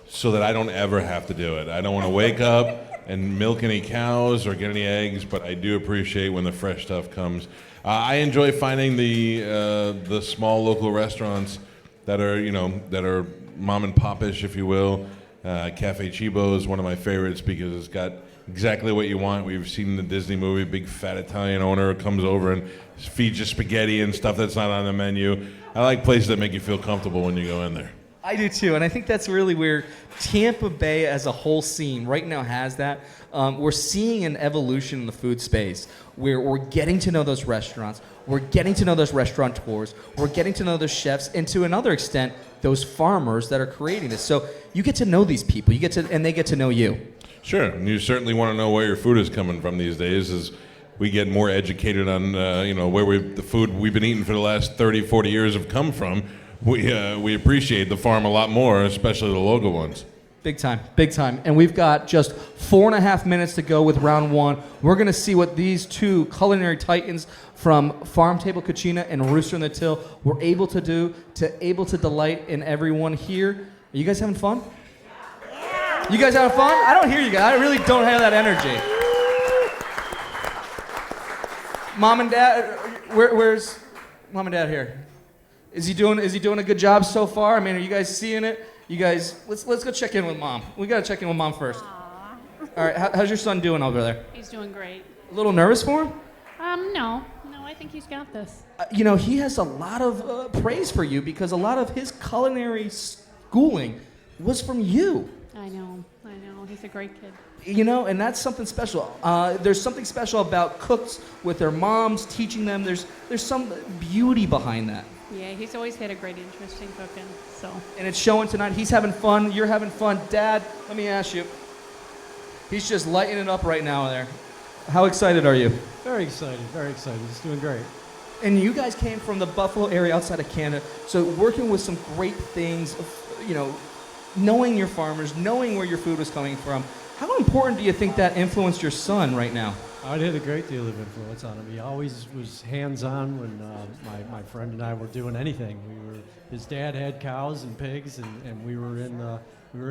so that I don't ever have to do it. I don't want to wake up and milk any cows or get any eggs, but I do appreciate when the fresh stuff comes. I enjoy finding the small local restaurants that are mom and pop-ish, if you will. Cafe Chibo is one of my favorites because it's got exactly what you want. We've seen the Disney movie, big fat Italian owner comes over and feeds you spaghetti and stuff that's not on the menu. I like places that make you feel comfortable when you go in there. I do too, and I think that's really where Tampa Bay as a whole scene right now has that. We're seeing an evolution in the food space where we're getting to know those restaurants, we're getting to know those restaurateurs, we're getting to know those chefs, and to another extent, those farmers that are creating this. So you get to know these people, and they get to know you. Sure, and you certainly want to know where your food is coming from these days as we get more educated on where the food we've been eating for the last 30, 40 years have come from. We appreciate the farm a lot more, especially the local ones. Big time, big time. And we've got just 4.5 minutes to go with round one. We're going to see what these two culinary titans from Farmtable, Cucina, and Rooster in the Till were able to do, to delight in everyone here. Are you guys having fun? You guys having fun? I don't hear you guys. I really don't have that energy. Mom and Dad, where's Mom and Dad here? Is he doing a good job so far? Are you guys seeing it? You guys, let's go check in with Mom. We got to check in with Mom first. Aww. All right, how's your son doing over there? He's doing great. A little nervous for him? No, I think he's got this. He has a lot of praise for you because a lot of his culinary schooling was from you. I know. He's a great kid. And that's something special. There's something special about cooks with their moms teaching them. There's some beauty behind that. Yeah, he's always had a great interest in cooking, so. And it's showing tonight. He's having fun. You're having fun. Dad, let me ask you. He's just lighting it up right now there. How excited are you? Very excited, very excited. He's doing great. And you guys came from the Buffalo area outside of Canada, so working with some great things, knowing your farmers, knowing where your food was coming from. How important do you think that influenced your son right now? It had a great deal of influence on him. He always was hands-on when my friend and I were doing anything. His dad had cows and pigs, and we were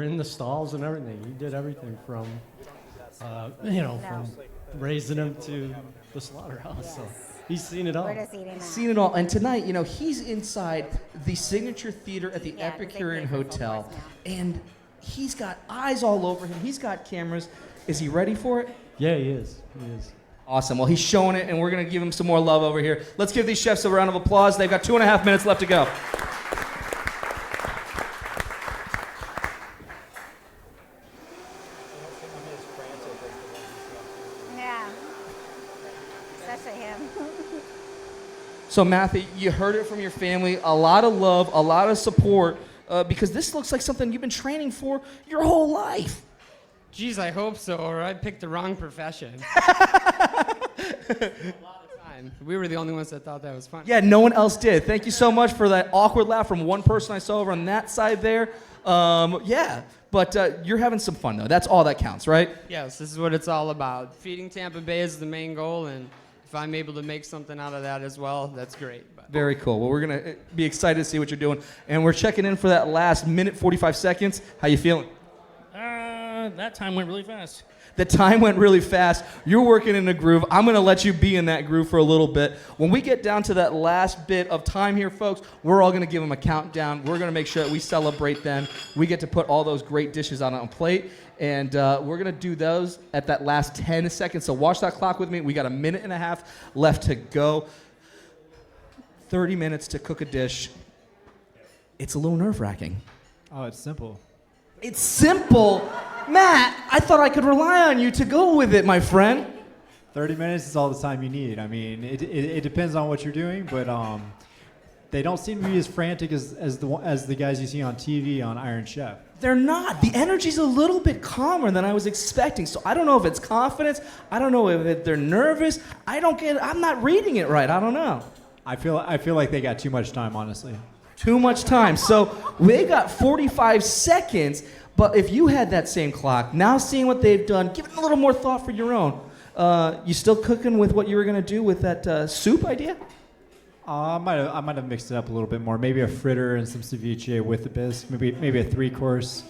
in the stalls and everything. He did everything from from raising them to the slaughterhouse. So he's seen it all. We're just eating that. Seen it all. And tonight, he's inside the Signature Theater at the Epicurean Hotel, and he's got eyes all over him. He's got cameras. Is he ready for it? Yeah, he is. He is. Awesome. Well, he's showing it, and we're going to give him some more love over here. Let's give these chefs a round of applause. They've got 2.5 minutes left to go. Yeah. Especially him. So, Matthew, you heard it from your family. A lot of love, a lot of support, because this looks like something you've been training for your whole life. Geez, I hope so, or I picked the wrong profession. A lot of time. We were the only ones that thought that was fun. Yeah, no one else did. Thank you so much for that awkward laugh from one person I saw over on that side there. But you're having some fun, though. That's all that counts, right? Yes, this is what it's all about. Feeding Tampa Bay is the main goal, and if I'm able to make something out of that as well, that's great. But Very cool. Well, we're going to be excited to see what you're doing. And we're checking in for that last minute, 45 seconds. How you feeling? That time went really fast. The time went really fast. You're working in a groove. I'm going to let you be in that groove for a little bit. When we get down to that last bit of time here, folks, we're all going to give them a countdown. We're going to make sure that we celebrate them. We get to put all those great dishes on a plate, and we're going to do those at that last 10 seconds. So watch that clock with me. We got 1.5 minutes left to go. 30 minutes to cook a dish. It's a little nerve-wracking. Oh, it's simple. It's simple. Matt, I thought I could rely on you to go with it, my friend. 30 minutes is all the time you need. I mean, it depends on what you're doing, but they don't seem to be as frantic as the guys you see on TV on Iron Chef. They're not. The energy's a little bit calmer than I was expecting. So I don't know if it's confidence. I don't know if they're nervous. I'm not reading it right. I don't know. I feel like they got too much time, honestly. Too much time. So they got 45 seconds. But if you had that same clock, now seeing what they've done, give it a little more thought for your own. You still cooking with what you were going to do with that soup idea? I might have mixed it up a little bit more. Maybe a fritter and some ceviche with the bisque. Maybe a 3-course.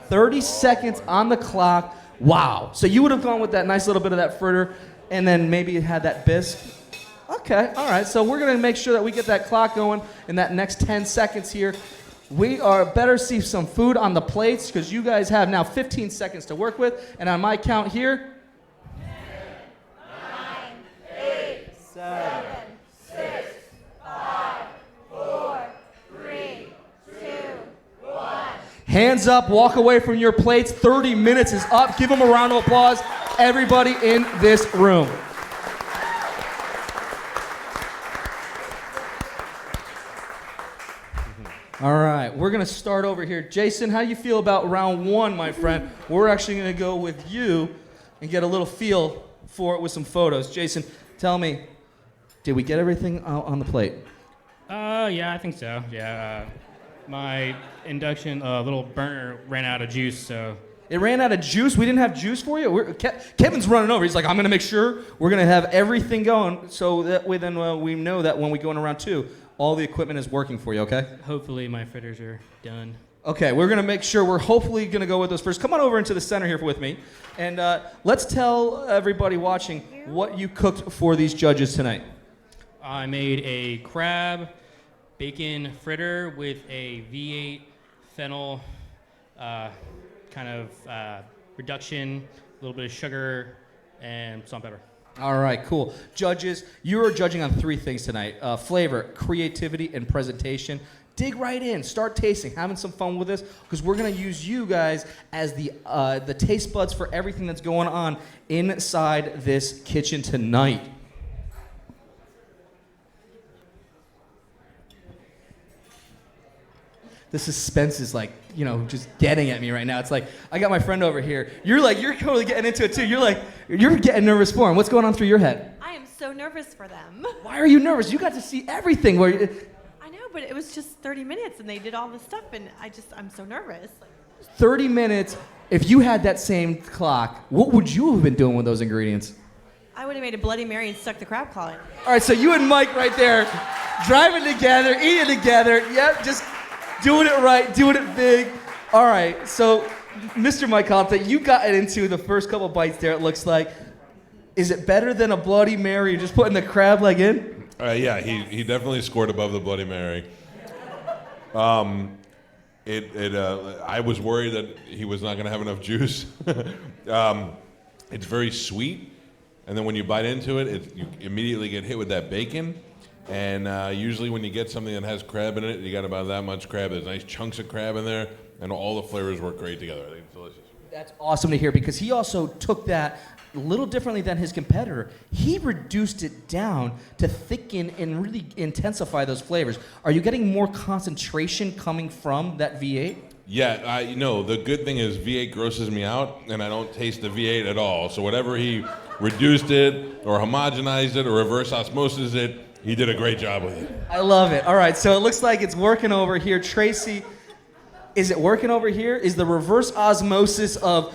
30 seconds on the clock. Wow. So you would have gone with that nice little bit of that fritter, and then maybe had that bisque. Okay. All right. So we're going to make sure that we get that clock going in that next 10 seconds here. We are better see some food on the plates because you guys have now 15 seconds to work with. And on my count here, 10, 9, 8, 7, 6, 5, 4, 3, 2, 1. hands up, walk away from your plates. 30 minutes is up. Give them a round of applause, everybody in this room. All right, we're going to start over here. Jason, how do you feel about round one, my friend? We're actually going to go with you and get a little feel for it with some photos. Jason, tell me, did we get everything on the plate? Yeah, I think so. Yeah, my induction little burner ran out of juice, so. It ran out of juice? We didn't have juice for you? Kevin's running over. He's like, I'm going to make sure we're going to have everything going so that way then we know that when we go into round two, all the equipment is working for you, okay? Hopefully my fritters are done. Okay, we're going to make sure we're hopefully going to go with those first. Come on over into the center here with me, and let's tell everybody watching what you cooked for these judges tonight. I made a crab bacon fritter with a V8 fennel kind of reduction, a little bit of sugar, and salt and pepper. All right, cool. Judges, you are judging on 3 things tonight. Flavor, creativity, and presentation. Dig right in. Start tasting. Having some fun with this because we're going to use you guys as the taste buds for everything that's going on inside this kitchen tonight. The suspense is like, just getting at me right now. It's like, I got my friend over here. You're totally getting into it too. You're getting nervous for him. What's going on through your head? I am so nervous for them. Why are you nervous? You got to see everything. I know, but it was just 30 minutes and they did all this stuff and I'm so nervous. 30 minutes. If you had that same clock, what would you have been doing with those ingredients? I would have made a Bloody Mary and stuck the crab claw in. All right, so you and Mike right there, driving together, eating together. Yep, just doing it right, doing it big. All right, so Mr. Mike Conte, you got into the first couple bites there, it looks like. Is it better than a Bloody Mary? You're just putting the crab leg in? Yeah, he definitely scored above the Bloody Mary. I was worried that he was not going to have enough juice. It's very sweet, and then when you bite into it, you immediately get hit with that bacon. And usually when you get something that has crab in it, you got about that much crab. There's nice chunks of crab in there, and all the flavors work great together. I think it's delicious. That's awesome to hear, because he also took that a little differently than his competitor. He reduced it down to thicken and really intensify those flavors. Are you getting more concentration coming from that V8? Yeah, the good thing is V8 grosses me out, and I don't taste the V8 at all. So whatever he reduced it, or homogenized it, or reverse osmosis it, he did a great job with it. I love it. All right, so it looks like it's working over here. Tracy, is it working over here? Is the reverse osmosis of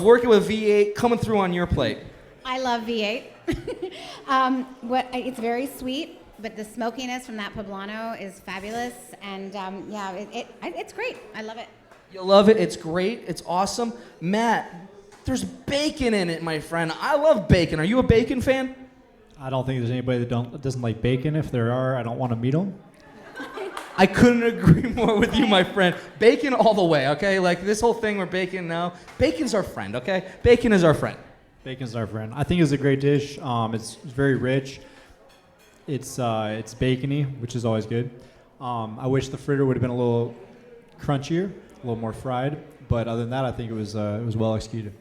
working with V8 coming through on your plate? I love V8. It's very sweet, but the smokiness from that poblano is fabulous, and it's great. I love it. You love it. It's great. It's awesome. Matt, there's bacon in it, my friend. I love bacon. Are you a bacon fan? I don't think there's anybody that doesn't like bacon. If there are, I don't want to meet them. I couldn't agree more with you, my friend. Bacon all the way, okay? Like this whole thing where bacon now. Bacon's our friend, okay? Bacon is our friend. Bacon's our friend. I think it's a great dish. It's very rich. It's bacony, which is always good. I wish the fritter would have been a little crunchier, a little more fried. But other than that, I think it was well executed.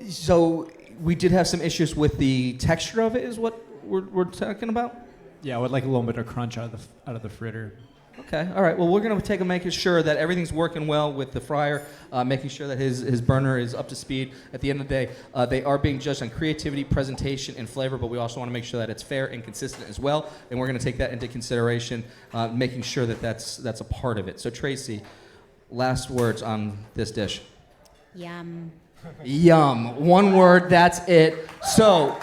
So we did have some issues with the texture of it, is what we're talking about? Yeah, I would like a little bit of crunch out of the fritter. Okay, all right. Well, we're going to making sure that everything's working well with the fryer, making sure that his burner is up to speed. At the end of the day, they are being judged on creativity, presentation, and flavor, but we also want to make sure that it's fair and consistent as well, and we're going to take that into consideration, making sure that that's a part of it. So, Tracy, last words on this dish. Yum. Yum. One word, that's it. So,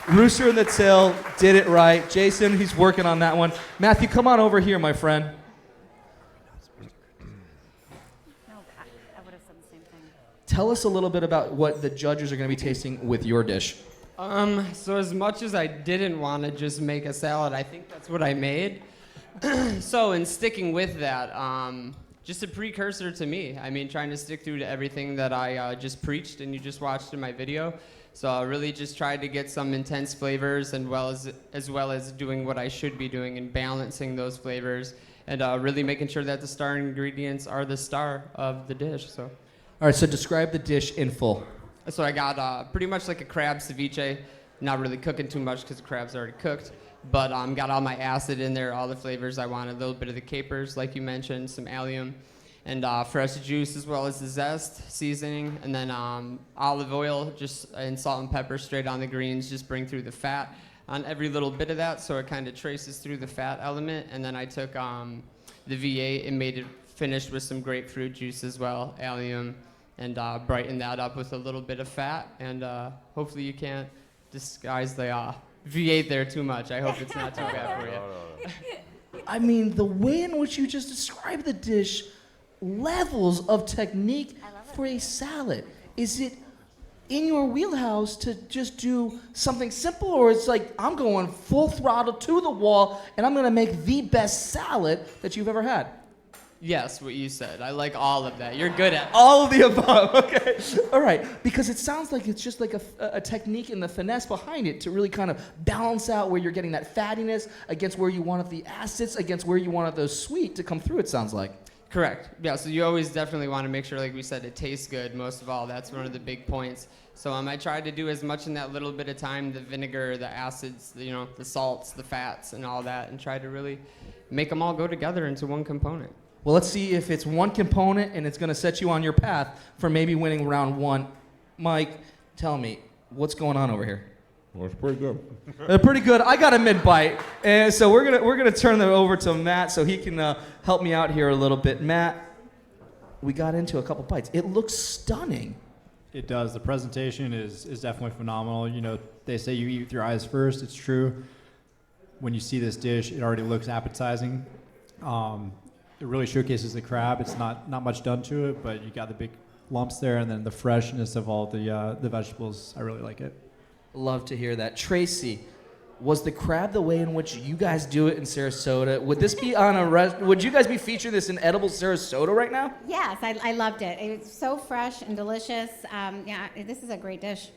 Rooster and the Till did it right. Jason, he's working on that one. Matthew, come on over here, my friend. No, I would have said the same thing. Tell us a little bit about what the judges are going to be tasting with your dish. So as much as I didn't want to just make a salad, I think that's what I made. So in sticking with that, just a precursor to me. I mean, trying to stick through to everything that I just preached and you just watched in my video. So I really just tried to get some intense flavors, and as well as doing what I should be doing and balancing those flavors, and really making sure that the star ingredients are the star of the dish. So. All right, so describe the dish in full. So I got pretty much like a crab ceviche, not really cooking too much because the crab's already cooked, but got all my acid in there, all the flavors I wanted, a little bit of the capers, like you mentioned, some allium, and fresh juice as well as the zest, seasoning, and then olive oil, and salt and pepper straight on the greens, just bring through the fat on every little bit of that, so it kind of traces through the fat element. And then I took the V8 and made it finished with some grapefruit juice as well, allium, and brighten that up with a little bit of fat. And hopefully you can't disguise the V8 there too much. I hope it's not too bad for you. I mean, the way in which you just described the dish, levels of technique for a salad. Is it in your wheelhouse to just do something simple, or it's like, I'm going full throttle to the wall and I'm going to make the best salad that you've ever had? Yes, what you said. I like all of that. You're good at all of the above. Okay. All right. Because it sounds like it's just like a technique and the finesse behind it to really kind of balance out where you're getting that fattiness against where you wanted the acids, against where you wanted those sweet to come through, it sounds like. Correct. Yeah, so you always definitely want to make sure, like we said, it tastes good, most of all. That's one of the big points. So I tried to do as much in that little bit of time, the vinegar, the acids, the salts, the fats, and all that, and try to really make them all go together into one component. Well, let's see if it's one component and it's going to set you on your path for maybe winning round one. Mike, tell me, what's going on over here? Well, it's pretty good. Pretty good. I got a mid-bite. And so we're gonna turn that over to Matt so he can help me out here a little bit. Matt, we got into a couple bites. It looks stunning. It does. The presentation is definitely phenomenal. You know, they say you eat with your eyes first. It's true. When you see this dish, it already looks appetizing. It really showcases the crab. It's not much done to it, but you got the big lumps there, and then the freshness of all the vegetables. I really like it. Love to hear that. Tracy, was the crab the way in which you guys do it in Sarasota? Would this be on a would you guys be featuring this in Edible Sarasota right now? Yes, I loved it. It was so fresh and delicious. Yeah, this is a great dish.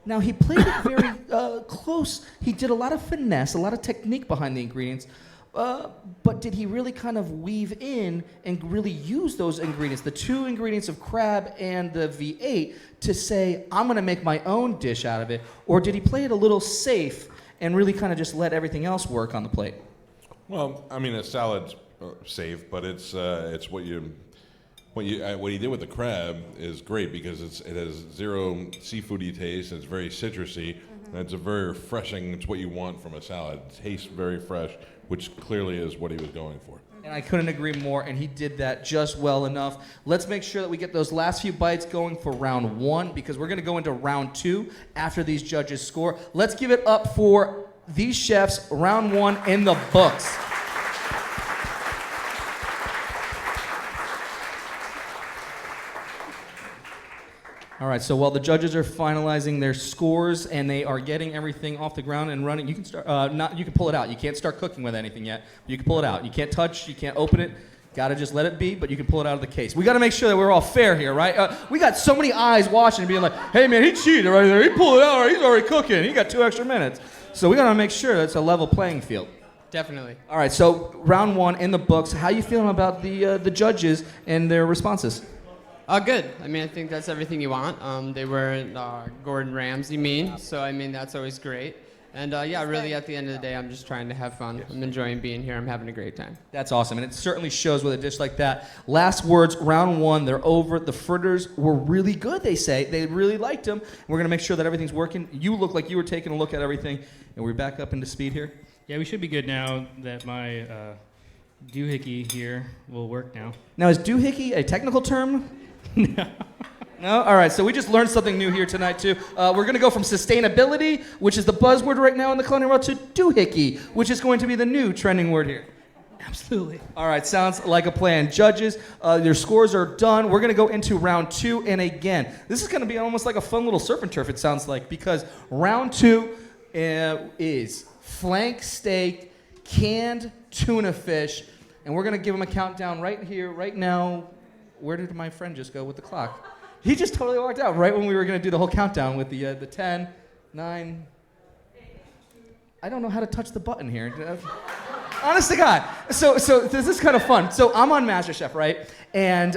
Now, he played it very close. He did a lot of finesse, a lot of technique behind the ingredients. But did he really kind of weave in and really use those ingredients, the two ingredients of crab and the V8, to say, I'm going to make my own dish out of it? Or did he play it a little safe and really kind of just let everything else work on the plate? Well, I mean, a salad's safe, but it's what he did with the crab is great because it has zero seafoody taste. It's very citrusy, and it's a very refreshing. It's what you want from a salad. It tastes very fresh, which clearly is what he was going for. And I couldn't agree more, and he did that just well enough. Let's make sure that we get those last few bites going for round one, because we're going to go into round two after these judges score. Let's give it up for these chefs, round one in the books. All right, so while the judges are finalizing their scores and they are getting everything off the ground and running, you can start. You can pull it out. You can't start cooking with anything yet. But you can pull it out. You can't touch. You can't open it. Got to just let it be. But you can pull it out of the case. We got to make sure that we're all fair here, right? We got so many eyes watching and being like, "Hey man, he cheated right there. He pulled it out. Right? He's already cooking. He got 2 extra minutes." So we got to make sure that it's a level playing field. Definitely. All right, so round one in the books. How you feeling about the judges and their responses? Good. I mean, I think that's everything you want. They weren't Gordon Ramsay mean, so I mean, that's always great. And yeah, really at the end of the day, I'm just trying to have fun. Yes. I'm enjoying being here. I'm having a great time. That's awesome, and it certainly shows with a dish like that. Last words, round one, they're over. The fritters were really good, they say. They really liked them. We're going to make sure that everything's working. You look like you were taking a look at everything, and we're back up into speed here. Yeah, we should be good now that my doohickey here will work now. Now, is doohickey a technical term? No? All right, so we just learned something new here tonight, too. We're going to go from sustainability, which is the buzzword right now in the culinary world, to doohickey, which is going to be the new trending word here. Absolutely. All right, sounds like a plan. Judges, your scores are done. We're going to go into round two, and again, this is going to be almost like a fun little surf and turf, it sounds like, because round two is flank steak, canned tuna fish, and we're going to give them a countdown right here, right now. Where did my friend just go with the clock? He just totally walked out right when we were going to do the whole countdown with the 10, 9. I don't know how to touch the button here. Honest to God. So this is kind of fun. So I'm on MasterChef, right? And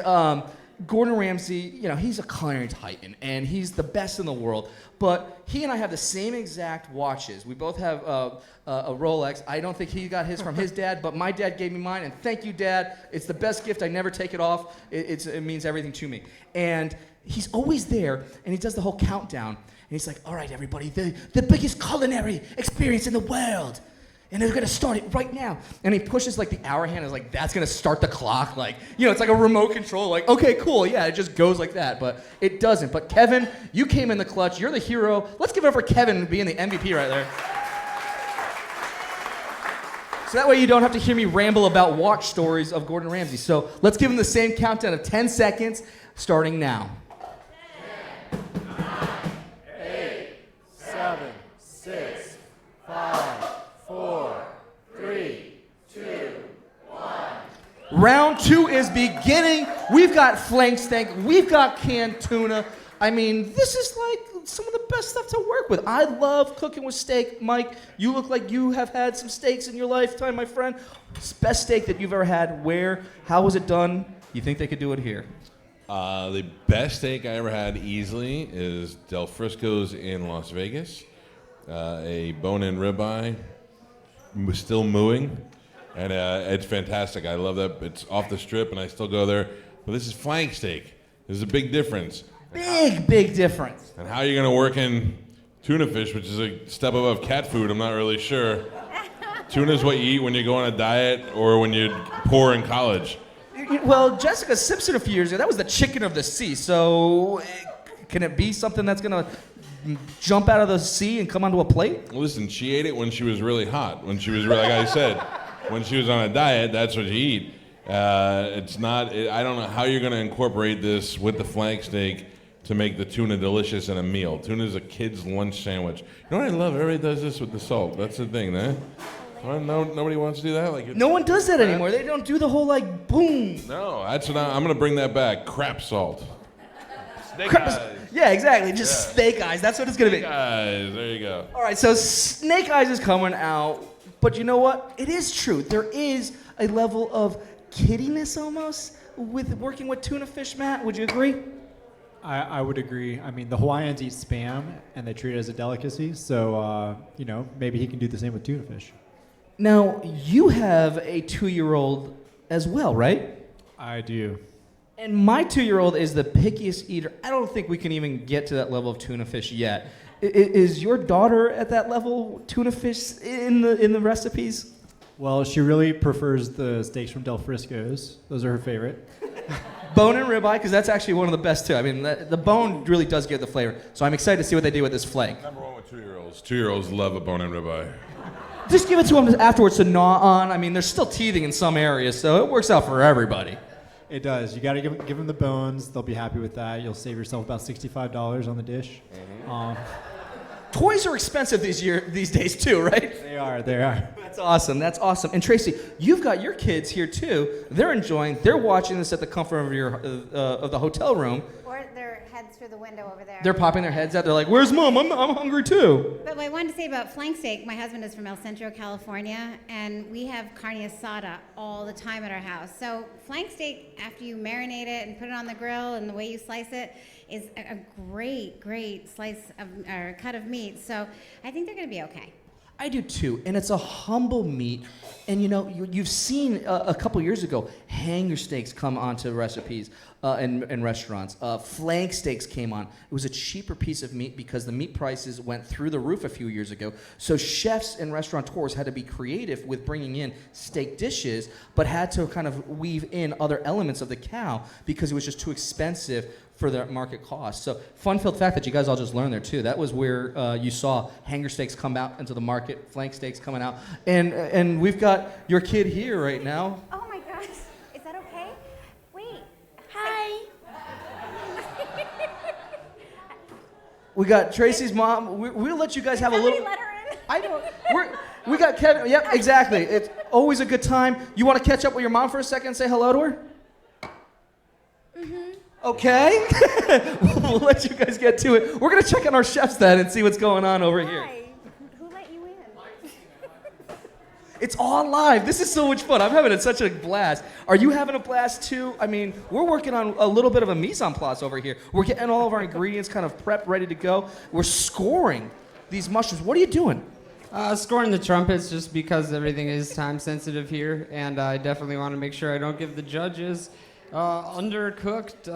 Gordon Ramsay, you know, he's a culinary titan, and he's the best in the world. But he and I have the same exact watches. We both have a Rolex. I don't think he got his from his dad, but my dad gave me mine, and thank you, Dad. It's the best gift. I never take it off. It means everything to me. And he's always there, and he does the whole countdown. And he's like, all right, everybody, the biggest culinary experience in the world. And they're gonna start it right now. And he pushes like the hour hand, is like, that's gonna start the clock. Like, you know, it's like a remote control, like, okay, cool, yeah, it just goes like that. But it doesn't. But Kevin, you came in the clutch, you're the hero. Let's give it up for Kevin being the MVP right there. So that way you don't have to hear me ramble about watch stories of Gordon Ramsay. So let's give him the same countdown of 10 seconds, starting now. 10, 9, 8, 7, 6, 5, 4, 3, 2, 1. Round two is beginning. We've got flank steak. We've got canned tuna. I mean, this is like some of the best stuff to work with. I love cooking with steak. Mike, you look like you have had some steaks in your lifetime, my friend. Best steak that you've ever had. Where? How was it done? You think they could do it here? The best steak I ever had easily is Del Frisco's in Las Vegas. A bone-in ribeye, still mooing, and it's fantastic. I love that. It's off the strip, and I still go there. But this is flank steak. There's a big difference. Big difference. And how you're going to work in tuna fish, which is a step above cat food, I'm not really sure. Tuna is what you eat when you go on a diet or when you're poor in college. Well, Jessica Simpson a few years ago, that was the chicken of the sea. So can it be something that's going to jump out of the sea and come onto a plate? Listen, she ate it when she was really hot. When she was, like I said, when she was on a diet, that's what you eat. It's not, I don't know how you're going to incorporate this with the flank steak to make the tuna delicious in a meal. Tuna is a kid's lunch sandwich. You know what I love? Everybody does this with the salt. That's the thing, eh? Well, nobody wants to do that. Like no one does that anymore. They don't do the whole like boom. No, that's what I'm going to bring that back. Crap salt. Snake eyes. Yeah, exactly. Just snake eyes. That's what it's going to be. Snake eyes. There you go. All right, so snake eyes is coming out. But you know what? It is true. There is a level of kiddiness almost with working with tuna fish, Matt. Would you agree? I would agree. I mean, the Hawaiians eat Spam, and they treat it as a delicacy. So, maybe he can do the same with tuna fish. Now, you have a 2-year-old as well, right? I do. And my 2-year-old is the pickiest eater. I don't think we can even get to that level of tuna fish yet. Is your daughter at that level, tuna fish, in the recipes? Well, she really prefers the steaks from Del Frisco's. Those are her favorite. Bone and ribeye, because that's actually one of the best too. I mean, the bone really does give the flavor. So I'm excited to see what they do with this flank. Number one with 2-year-olds. 2-year-olds love a bone and ribeye. Just give it to them afterwards to gnaw on. I mean, they're still teething in some areas, so it works out for everybody. It does. You got to give them the bones. They'll be happy with that. You'll save yourself about $65 on the dish. Toys are expensive these days too, right? They are. That's awesome. And Tracy, you've got your kids here too. They're enjoying. They're watching this at the comfort of your of the hotel room. Or their heads through the window over there. They're popping their heads out. They're like, "Where's Mom? I'm hungry too." But what I wanted to say about flank steak, my husband is from El Centro, California, and we have carne asada all the time at our house. So flank steak, after you marinate it and put it on the grill and the way you slice it, is a great slice of or cut of meat. So I think they're going to be okay. I do too, and it's a humble meat. And you've seen a couple years ago, hanger steaks come onto recipes in restaurants. Flank steaks came on. It was a cheaper piece of meat because the meat prices went through the roof a few years ago. So chefs and restaurateurs had to be creative with bringing in steak dishes, but had to kind of weave in other elements of the cow because it was just too expensive for their market cost. So fun-filled fact that you guys all just learned there too. That was where you saw hanger steaks come out into the market, flank steaks coming out. And we've got your kid here right now. Oh my gosh, is that okay? Wait. Hi. We got Tracy's mom. We'll let you guys have a little. Let her in? I don't. We got Kevin. Yep, exactly. It's always a good time. You want to catch up with your mom for a second and say hello to her? Okay. We'll let you guys get to it. We're going to check on our chefs then and see what's going on over here. Who let you in? It's all live. This is so much fun. I'm having such a blast. Are you having a blast too? I mean, we're working on a little bit of a mise en place over here. We're getting all of our ingredients kind of prepped, ready to go. We're scoring these mushrooms. What are you doing? Scoring the trumpets just because everything is time sensitive here, and I definitely want to make sure I don't give the judges undercooked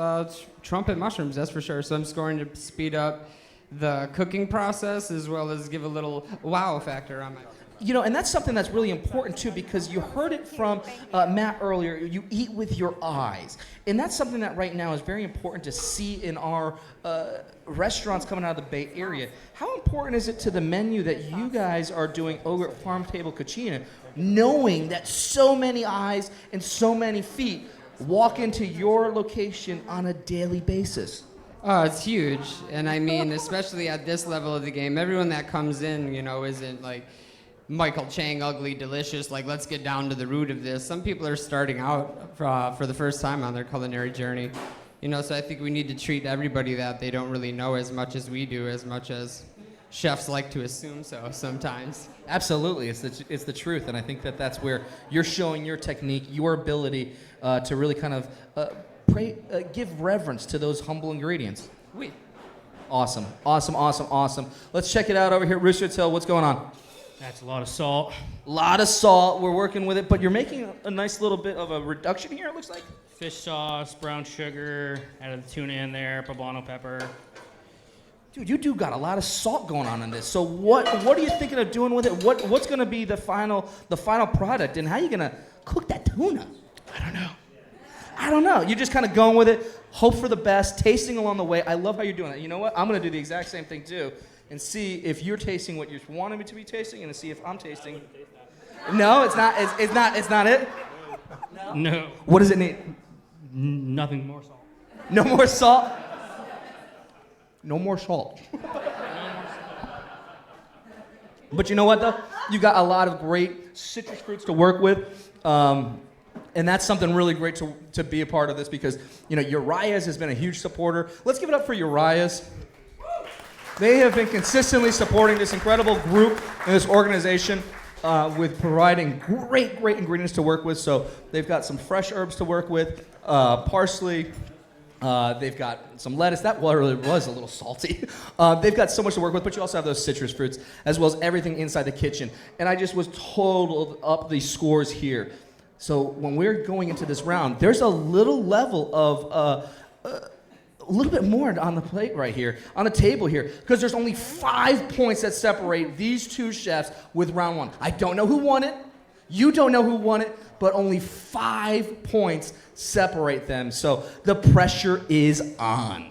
trumpet mushrooms, that's for sure. So I'm scoring to speed up the cooking process as well as give a little wow factor on my... And that's something that's really important too, because you heard it from Matt earlier. You eat with your eyes, and that's something that right now is very important to see in our restaurants coming out of the Bay Area. How important is it to the menu that you guys are doing over at Farmtable Cucina, knowing that so many eyes and so many feet walk into your location on a daily basis? Oh, it's huge, and I mean, especially at this level of the game, everyone that comes in, isn't like Michael Chang, ugly, delicious, like let's get down to the root of this. Some people are starting out for the first time on their culinary journey, so I think we need to treat everybody that they don't really know as much as we do, as much as chefs like to assume so sometimes. Absolutely, it's the truth, and I think that's where you're showing your technique, your ability to really kind of give reverence to those humble ingredients. Oui. Awesome. Let's check it out over here at Rooster Hill. What's going on? That's a lot of salt. We're working with it, but you're making a nice little bit of a reduction here, it looks like. Fish sauce, brown sugar, added the tuna in there, poblano pepper. Dude, you do got a lot of salt going on in this. So what are you thinking of doing with it? What's going to be the final product, and how are you going to cook that tuna? I don't know. I don't know. You're just kind of going with it, hope for the best, tasting along the way. I love how you're doing that. You know what? I'm going to do the exact same thing too and see if you're tasting what you're wanting me to be tasting and to see if I'm tasting. No, it's not. It's not it? No. What does it need? Nothing more salt. No more salt? No more salt. But you know what, though? You got a lot of great citrus fruits to work with. And that's something really great to be a part of this because, you know, Uriah's has been a huge supporter. Let's give it up for Uriah's. They have been consistently supporting this incredible group and this organization with providing great ingredients to work with. So they've got some fresh herbs to work with, parsley. They've got some lettuce. That really was a little salty. They've got so much to work with, but you also have those citrus fruits, as well as everything inside the kitchen. And I just was totaled up the scores here. So when we're going into this round, there's a little level of, a little bit more on the plate right here, on the table here, because there's only 5 points that separate these two chefs with round one. I don't know who won it. You don't know who won it, but only 5 points separate them. So the pressure is on.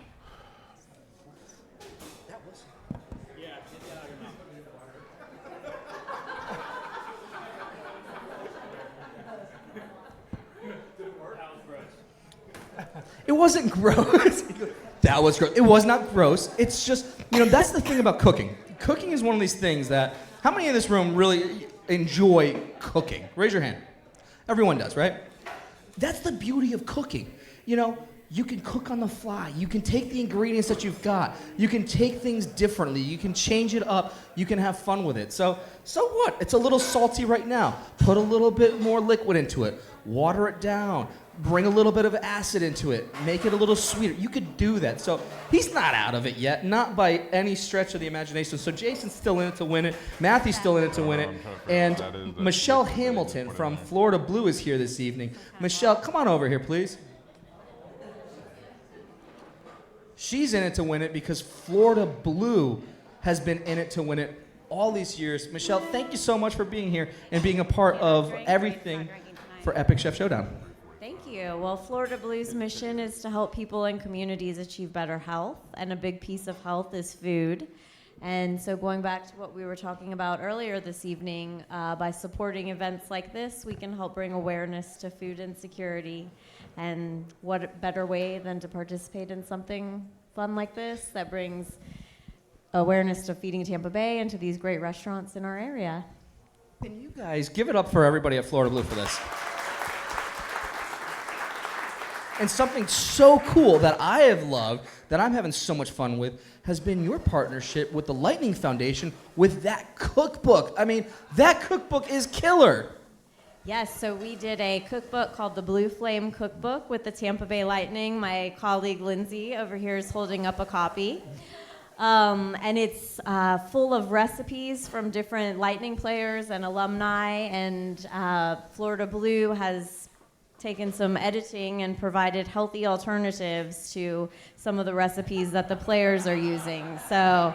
It wasn't gross. That was gross. It was not gross. It's just, you know, that's the thing about cooking. Cooking is one of these things that, how many in this room really enjoy cooking? Raise your hand. Everyone does, right? That's the beauty of cooking. You know, you can cook on the fly. You can take the ingredients that you've got. You can take things differently. You can change it up. You can have fun with it. So what? It's a little salty right now. Put a little bit more liquid into it. Water it down. Bring a little bit of acid into it. Make it a little sweeter. You could do that. So he's not out of it yet, not by any stretch of the imagination. So Jason's still in it to win it. Matthew's still in it to win it. And Michelle Hamilton from Florida Blue is here this evening. Michelle, come on over here, please. She's in it to win it because Florida Blue has been in it to win it all these years. Michelle, thank you so much for being here and being a part of everything for Epic Chef Showdown. Thank you. Well, Florida Blue's mission is to help people and communities achieve better health, and a big piece of health is food. And so going back to what we were talking about earlier this evening, by supporting events like this, we can help bring awareness to food insecurity. And what better way than to participate in something fun like this that brings awareness to Feeding Tampa Bay and to these great restaurants in our area. Can you guys give it up for everybody at Florida Blue for this? And something so cool that I have loved, that I'm having so much fun with, has been your partnership with the Lightning Foundation with that cookbook. I mean, that cookbook is killer. Yes, so we did a cookbook called the Blue Flame Cookbook with the Tampa Bay Lightning. My colleague Lindsay over here is holding up a copy. And it's full of recipes from different Lightning players and alumni, and Florida Blue has taken some editing and provided healthy alternatives to some of the recipes that the players are using. So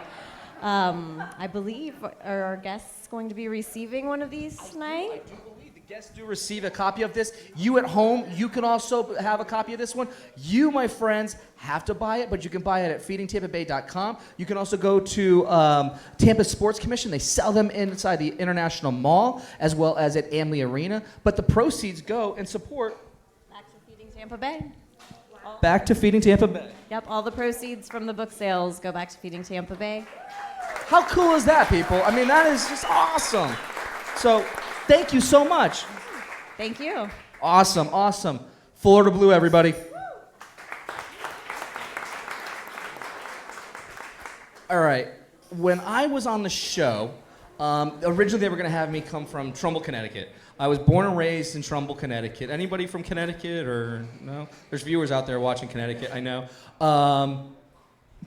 I believe, are our guests going to be receiving one of these tonight? I do believe the guests do receive a copy of this. You at home, you can also have a copy of this one. You, my friends, have to buy it, but you can buy it at feedingtampabay.com. You can also go to Tampa Sports Commission. They sell them inside the International Mall, as well as at Amley Arena. But the proceeds go and support Back to Feeding Tampa Bay. Back to Feeding Tampa Bay. Yep, all the proceeds from the book sales go back to Feeding Tampa Bay. How cool is that, people? I mean, that is just awesome. So, thank you so much. Thank you. Awesome, awesome. Florida Blue, everybody. All right. When I was on the show, originally they were going to have me come from Trumbull, Connecticut. I was born and raised in Trumbull, Connecticut. Anybody from Connecticut or no? There's viewers out there watching Connecticut, I know.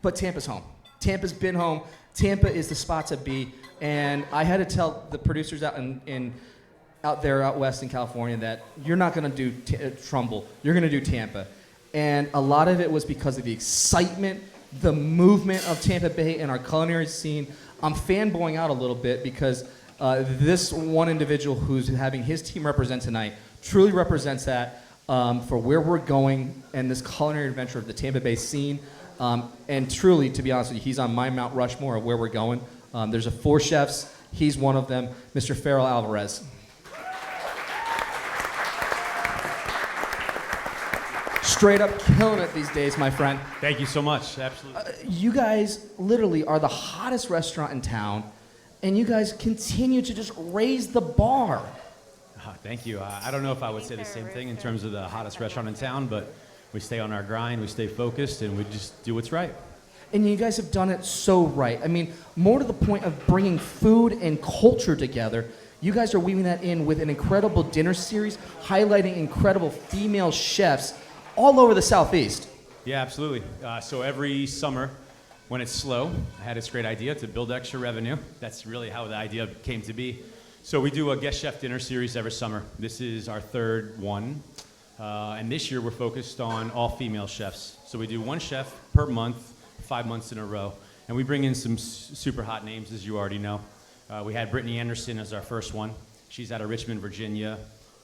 But Tampa's home. Tampa's been home. Tampa is the spot to be. And I had to tell the producers out there out west in California that you're not going to do Trumbull. You're going to do Tampa. And a lot of it was because of the excitement, the movement of Tampa Bay and our culinary scene. I'm fanboying out a little bit because this one individual who's having his team represent tonight truly represents that. for where we're going and this culinary adventure of the Tampa Bay scene. And truly, to be honest with you, he's on my Mount Rushmore of where we're going. There's 4 chefs. He's one of them, Mr. Farrell Alvarez. Straight up killing it these days, my friend. Thank you so much. Absolutely. You guys literally are the hottest restaurant in town, and you guys continue to just raise the bar. Thank you. I don't know if I would say the same thing in terms of the hottest restaurant in town, but we stay on our grind, we stay focused, and we just do what's right. And you guys have done it so right. I mean, more to the point of bringing food and culture together, you guys are weaving that in with an incredible dinner series, highlighting incredible female chefs all over the Southeast. Yeah, absolutely. So every summer, when it's slow, I had this great idea to build extra revenue. That's really how the idea came to be. So we do a guest chef dinner series every summer. This is our 3rd one. And this year we're focused on all female chefs. So we do 1 chef per month, 5 months in a row. And we bring in some super hot names, as you already know. We had Brittany Anderson as our first one. She's out of Richmond, Virginia,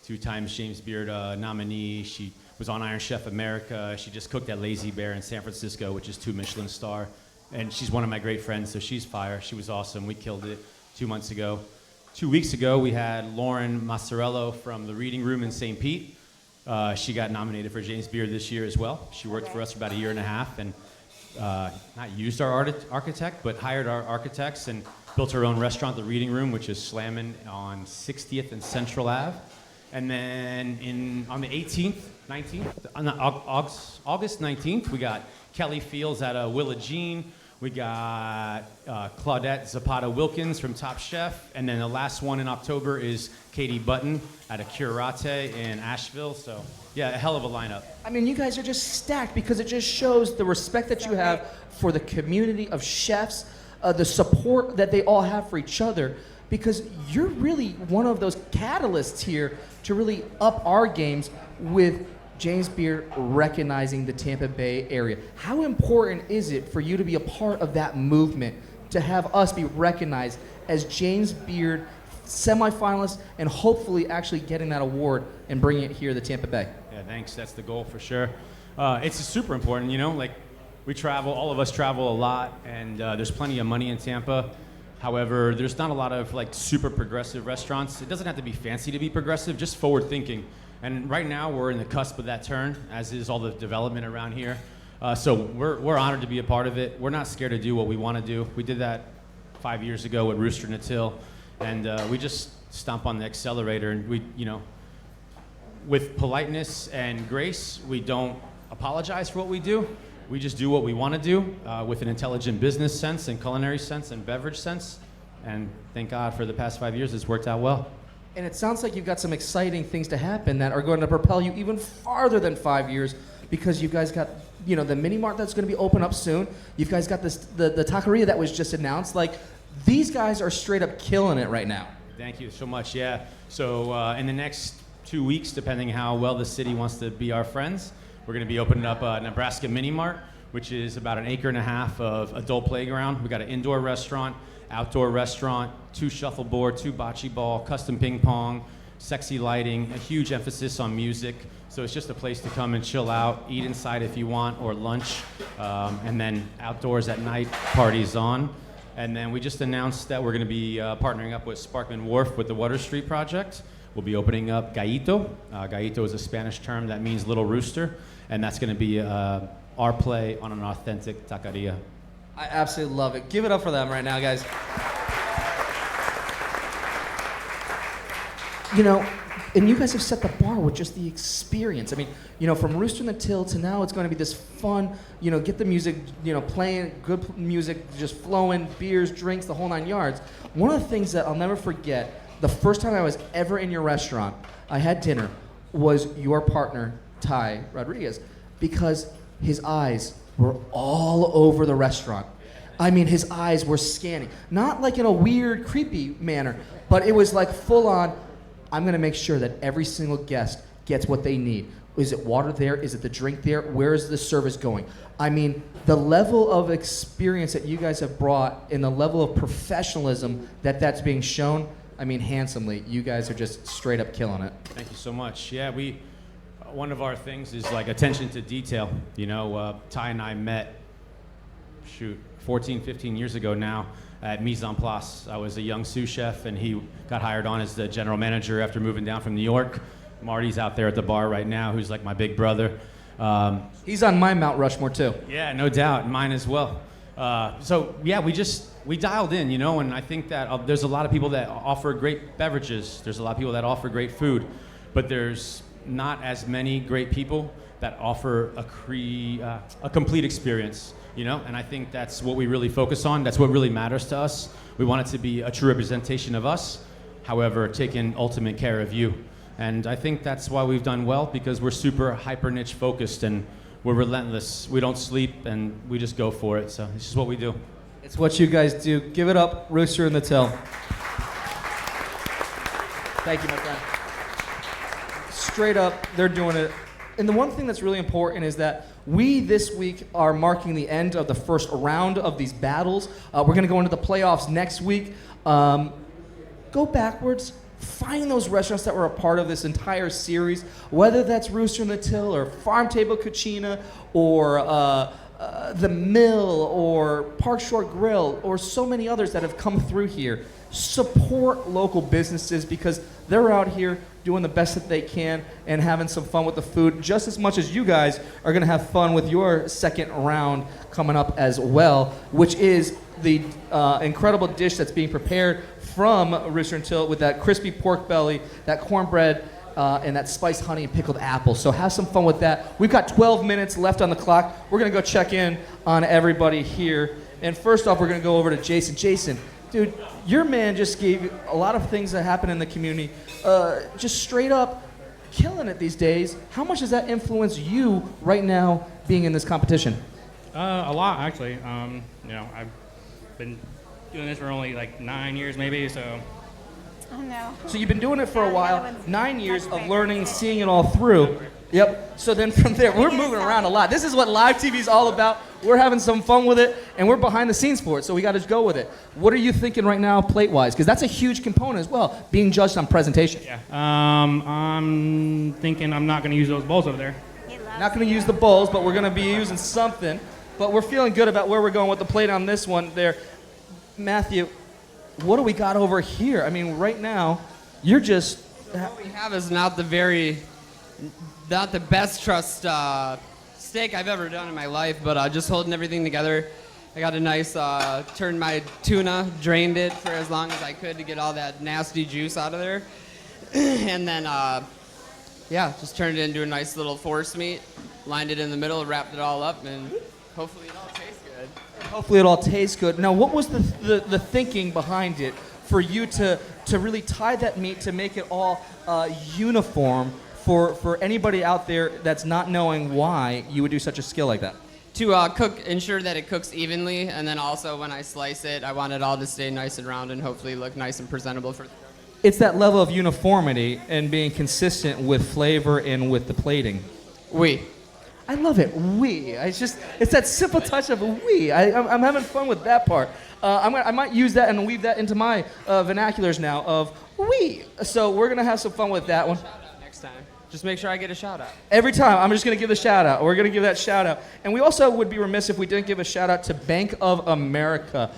2 times James Beard nominee. She was on Iron Chef America. She just cooked at Lazy Bear in San Francisco, which is 2 Michelin star. And she's one of my great friends, so she's fire. She was awesome. We killed it 2 months ago. 2 weeks ago, we had Lauren Massarello from the Reading Room in St. Pete. She got nominated for James Beard this year as well. She worked for us for about a year and a half and not used our architect, but hired our architects and built her own restaurant, the Reading Room, which is slamming on 60th and Central Ave. And then on the 18th, 19th, on August 19th, we got Kelly Fields at Willa Jean. We got Claudette Zapata Wilkins from Top Chef. And then the last one in October is Katie Button at a Curate in Asheville. So, yeah, a hell of a lineup. I mean, you guys are just stacked because it just shows the respect that you have for the community of chefs, the support that they all have for each other, because you're really one of those catalysts here to really up our games with James Beard recognizing the Tampa Bay area. How important is it for you to be a part of that movement, to have us be recognized as James Beard semifinalists and hopefully actually getting that award and bringing it here to Tampa Bay? Yeah, thanks. That's the goal for sure. It's super important, you know, like we travel, all of us travel a lot, and there's plenty of money in Tampa. However, there's not a lot of like super progressive restaurants. It doesn't have to be fancy to be progressive, just forward thinking. And right now we're in the cusp of that turn, as is all the development around here. So we're honored to be a part of it. We're not scared to do what we want to do. We did that 5 years ago with Rooster Natil, and we just stomp on the accelerator, and we, you know, with politeness and grace, we don't apologize for what we do. We just do what we want to do with an intelligent business sense and culinary sense and beverage sense. And thank God for the past 5 years, it's worked out well. And it sounds like you've got some exciting things to happen that are going to propel you even farther than 5 years, because you guys got, you know, the mini mart that's going to be open up soon. You guys got this the taqueria that was just announced. Like, these guys are straight up killing it right now. Thank you so much. Yeah. So in the next 2 weeks, depending how well the city wants to be our friends, we're going to be opening up Nebraska Mini Mart, which is about 1.5 acres of adult playground. We got an indoor restaurant, outdoor restaurant, 2 shuffleboard, 2 bocce ball, custom ping pong, sexy lighting, a huge emphasis on music. So it's just a place to come and chill out, eat inside if you want, or lunch, and then outdoors at night, parties on. And then we just announced that we're going to be partnering up with Sparkman Wharf with the Water Street Project. We'll be opening up Gallito. Gallito is a Spanish term that means little rooster, and that's going to be our play on an authentic taqueria. I absolutely love it. Give it up for them right now, guys. You know, and you guys have set the bar with just the experience. I mean, you know, from Rooster Natil to now, it's going to be this fun, you know, get the music, you know, playing, good music, just flowing, beers, drinks, the whole 9 yards. One of the things that I'll never forget, the first time I was ever in your restaurant, I had dinner, was your partner, Ty Rodriguez, because his eyes were all over the restaurant. I mean, his eyes were scanning. Not like in a weird, creepy manner, but it was like full on, I'm going to make sure that every single guest gets what they need. Is it water there? Is it the drink there? Where is the service going? I mean, the level of experience that you guys have brought and the level of professionalism that's being shown, I mean, handsomely. You guys are just straight up killing it. Thank you so much. Yeah, one of our things is like attention to detail. You know, Ty and I met, 14, 15 years ago now at Mise en Place. I was a young sous chef, and he got hired on as the general manager after moving down from New York. Marty's out there at the bar right now, who's like my big brother. He's on my Mount Rushmore too. Yeah, no doubt, mine as well. So yeah, we dialed in, you know, and I think that there's a lot of people that offer great beverages. There's a lot of people that offer great food, but there's not as many great people that offer a complete experience, you know, and I think that's what we really focus on. That's what really matters to us. We want it to be a true representation of us, however, taking ultimate care of you. And I think that's why we've done well, because we're super hyper niche focused and we're relentless. We don't sleep and we just go for it. So it's just what we do. It's what you guys do. Give it up, Rooster and the Till. Thank you, my friend. Straight up, they're doing it. And the one thing that's really important is that we this week are marking the end of the first round of these battles. We're going to go into the playoffs next week. Go backwards. Find those restaurants that were a part of this entire series, whether that's Rooster and the Till or Farmtable Cucina or The Mill or Park Shore Grill or so many others that have come through here. Support local businesses because they're out here doing the best that they can and having some fun with the food just as much as you guys are going to have fun with your second round coming up as well, which is the incredible dish that's being prepared from Rooster and Till with that crispy pork belly, that cornbread, and that spiced honey and pickled apple. So have some fun with that. We've got 12 minutes left on the clock. We're going to go check in on everybody here. And first off, we're going to go over to Jason. Jason, dude, your man just gave a lot of things that happen in the community. Just straight up killing it these days. How much does that influence you right now being in this competition? A lot, actually. You know, I've been doing this for only like 9 years maybe, so. Oh no. So you've been doing it for a while, 9 years of learning, seeing it all through. Yep. So then from there, we're moving around a lot. This is what live TV is all about. We're having some fun with it, and we're behind the scenes for it, so we got to go with it. What are you thinking right now, plate-wise? Because that's a huge component as well, being judged on presentation. Yeah. I'm thinking I'm not going to use those bowls over there. Not going to use the bowls, but we're going to be using something. But we're feeling good about where we're going with the plate on this one there. Matthew, what do we got over here? I mean, right now, you're just... What we have is not the best trust steak I've ever done in my life, but just holding everything together. I got a nice, turned my tuna, drained it for as long as I could to get all that nasty juice out of there. And then, yeah, just turned it into a nice little force meat, lined it in the middle, wrapped it all up, and hopefully it all tastes good. Hopefully it all tastes good. Now, what was the thinking behind it for you to really tie that meat to make it all uniform for anybody out there that's not knowing why you would do such a skill like that? To ensure that it cooks evenly, and then also when I slice it, I want it all to stay nice and round and hopefully look nice and presentable for the... It's that level of uniformity and being consistent with flavor and with the plating. Oui. I love it. It's that simple touch of oui. I'm having fun with that part. I might use that and weave that into my vernaculars now of oui. So we're going to have some fun with that one. Shout out next time. Just make sure I get a shout out. Every time, I'm just going to give the shout out. We're going to give that shout out. And we also would be remiss if we didn't give a shout out to Bank of America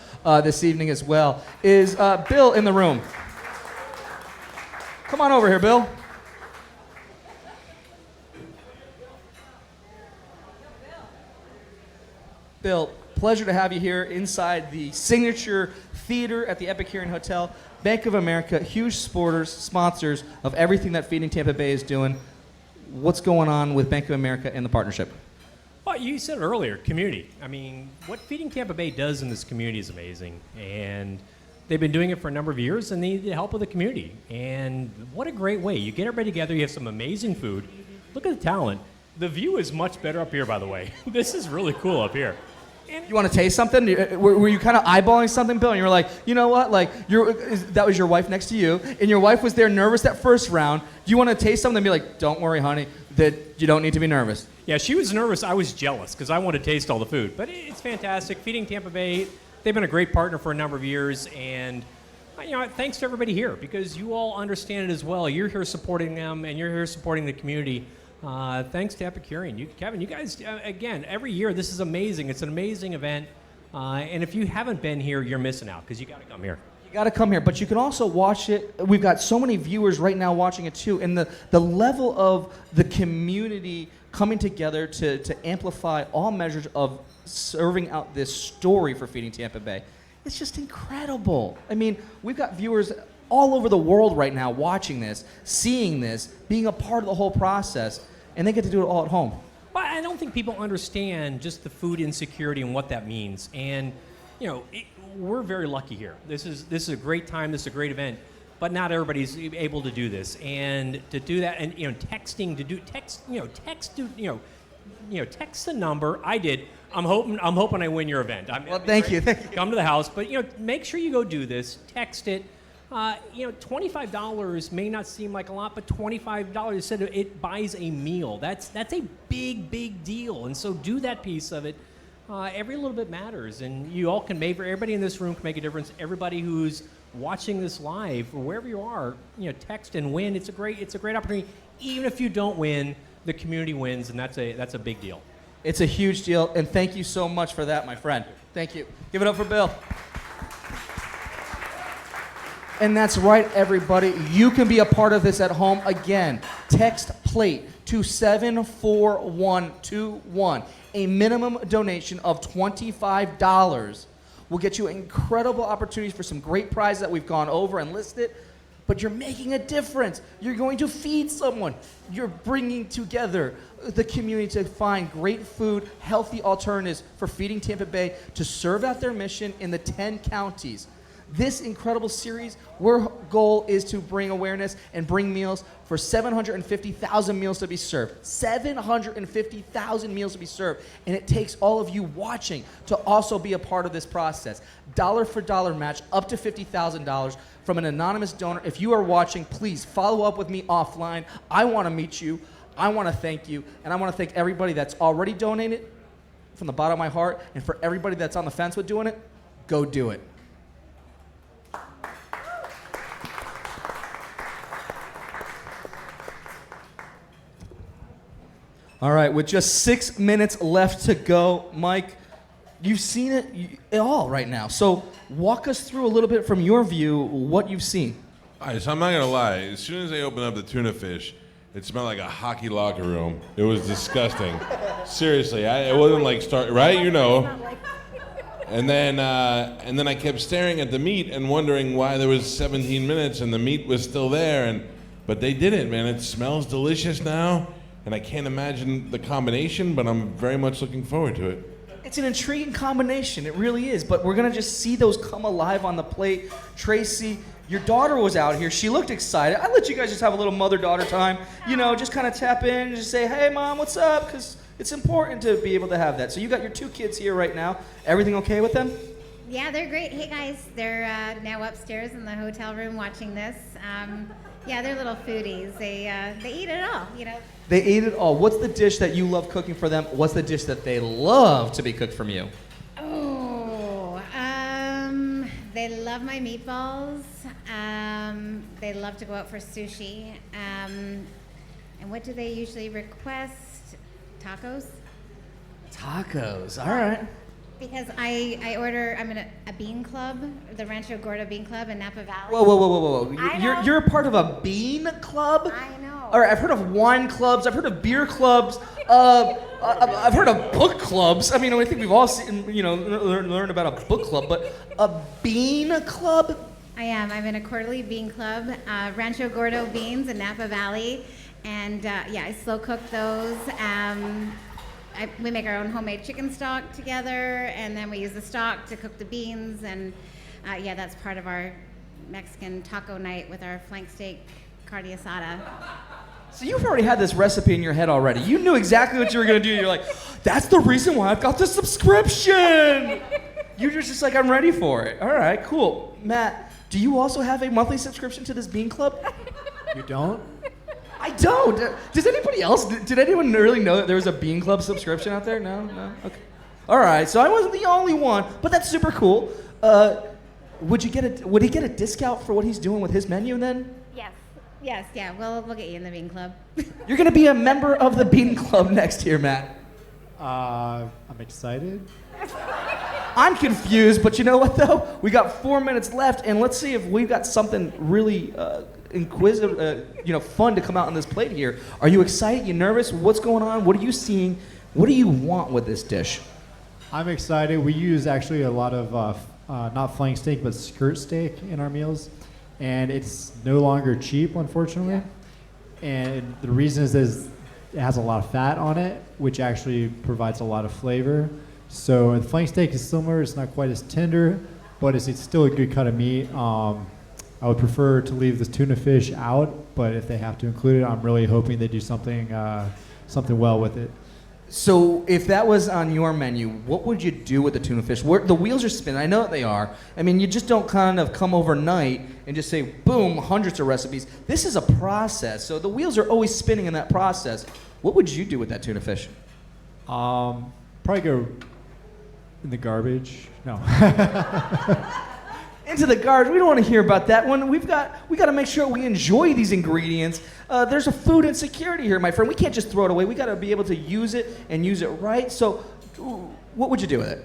this evening as well. Is Bill in the room? Come on over here, Bill. Bill, pleasure to have you here inside the signature theater at the Epicurean Hotel. Bank of America, huge sponsors of everything that Feeding Tampa Bay is doing. What's going on with Bank of America and the partnership? Well, you said it earlier, community. I mean, what Feeding Tampa Bay does in this community is amazing. And they've been doing it for a number of years, and they need the help of the community. And what a great way. You get everybody together, you have some amazing food. Look at the talent. The view is much better up here, by the way. This is really cool up here. You want to taste something? Were you kind of eyeballing something, Bill? And you were like, you know what? Like, that was your wife next to you, and your wife was there nervous that first round. Do you want to taste something? And be like, don't worry, honey, that you don't need to be nervous. Yeah, she was nervous. I was jealous because I wanted to taste all the food. But it's fantastic. Feeding Tampa Bay, they've been a great partner for a number of years, and you know, thanks to everybody here because you all understand it as well. You're here supporting them, and you're here supporting the community. thanks to Epicurean. Kevin, you guys, again, every year, this is amazing. It's an amazing event. And if you haven't been here, you're missing out because you got to come here. You got to come here, but you can also watch it. We've got so many viewers right now watching it too, and the level of the community coming together to amplify all measures of serving out this story for Feeding Tampa Bay. It's just incredible. I mean, we've got viewers all over the world right now watching this, seeing this, being a part of the whole process, and they get to do it all at home. But I don't think people understand just the food insecurity and what that means. And, you know, we're very lucky here. This is a great time. This is a great event. But not everybody's able to do this. And to do that, and text the number. I did. I'm hoping I win your event. Well, thank you. Come to the house, but make sure you go do this. Text it. $25 may not seem like a lot, but $25 said it buys a meal. That's a big deal, and so do that piece of it. Every little bit matters, and you all can make. Everybody in this room can make a difference. Everybody who's watching this live, or wherever you are, text and win. It's a great opportunity. Even if you don't win, the community wins, and that's a big deal. It's a huge deal, and thank you so much for that, my friend. Thank you. Give it up for Bill. And that's right, everybody. You can be a part of this at home. Again, text PLATE to 74121. A minimum donation of $25 will get you incredible opportunities for some great prizes that we've gone over and listed. But you're making a difference. You're going to feed someone. You're bringing together the community to find great food, healthy alternatives for Feeding Tampa Bay to serve out their mission in the 10 counties. This incredible series, our goal is to bring awareness and bring meals for 750,000 meals to be served. 750,000 meals to be served. And it takes all of you watching to also be a part of this process. Dollar for dollar match up to $50,000 from an anonymous donor. If you are watching, please follow up with me offline. I want to meet you. I want to thank you. And I want to thank everybody that's already donated from the bottom of my heart. And for everybody that's on the fence with doing it, go do it. All right, with just 6 minutes left to go, Mike, you've seen it all right now. So walk us through a little bit from your view what you've seen. All right, so I'm not going to lie. As soon as they opened up the tuna fish, it smelled like a hockey locker room. It was disgusting. Seriously, it wasn't like right? And then I kept staring at the meat and wondering why there was 17 minutes and the meat was still there. But they did it, man. It smells delicious now. And I can't imagine the combination, but I'm very much looking forward to it. It's an intriguing combination. It really is. But we're going to just see those come alive on the plate. Tracy, your daughter was out here. She looked excited. I let you guys just have a little mother-daughter time. Just kind of tap in and just say, hey, Mom, what's up? Because it's important to be able to have that. So you got your 2 kids here right now. Everything okay with them? Yeah, they're great. Hey, guys. They're now upstairs in the hotel room watching this. Yeah, they're little foodies. They eat it all, They ate it all. What's the dish that you love cooking for them? What's the dish that they love to be cooked from you? Oh, they love my meatballs. They love to go out for sushi. And what do they usually request? Tacos? Tacos, all right. Because I'm in a bean club, the Rancho Gordo Bean Club in Napa Valley. Whoa. You're a part of a bean club? I know. All right, I've heard of wine clubs. I've heard of beer clubs. I've heard of book clubs. I mean, I think we've all seen, learned about a book club, but a bean club? I am. I'm in a quarterly bean club, Rancho Gordo Beans in Napa Valley. And I slow cook those. We make our own homemade chicken stock together, and then we use the stock to cook the beans, and that's part of our Mexican taco night with our flank steak carne asada. So you've already had this recipe in your head already. You knew exactly what you were going to do. You're like, that's the reason why I've got the subscription. You're just like, I'm ready for it. All right, cool. Matt, do you also have a monthly subscription to this bean club? You don't? I don't. Does anybody else? Did anyone really know that there was a Bean Club subscription out there? No? Okay. All right, so I wasn't the only one, but that's super cool. Would he get a discount for what he's doing with his menu then? Yes. Yes, yeah, we'll get you in the Bean Club. You're going to be a member of the Bean Club next year, Matt. I'm excited. I'm confused, but you know what, though? We got 4 minutes left, and let's see if we've got something really inquisitive, fun to come out on this plate here. Are you excited? You nervous? What's going on? What are you seeing? What do you want with this dish? I'm excited. We use actually a lot of not flank steak, but skirt steak in our meals, and it's no longer cheap, unfortunately. And the reason is it has a lot of fat on it, which actually provides a lot of flavor. So the flank steak is similar. It's not quite as tender, but it's still a good cut of meat. I would prefer to leave the tuna fish out, but if they have to include it, I'm really hoping they do something well with it. So if that was on your menu, what would you do with the tuna fish? The wheels are spinning. I know that they are. I mean, you just don't kind of come overnight and just say, boom, hundreds of recipes. This is a process. So the wheels are always spinning in that process. What would you do with that tuna fish? Probably go in the garbage. No. Into the garbage. We don't want to hear about that one. We got to make sure we enjoy these ingredients. There's a food insecurity here, my friend. We can't just throw it away. We got to be able to use it and use it right. So, what would you do with it?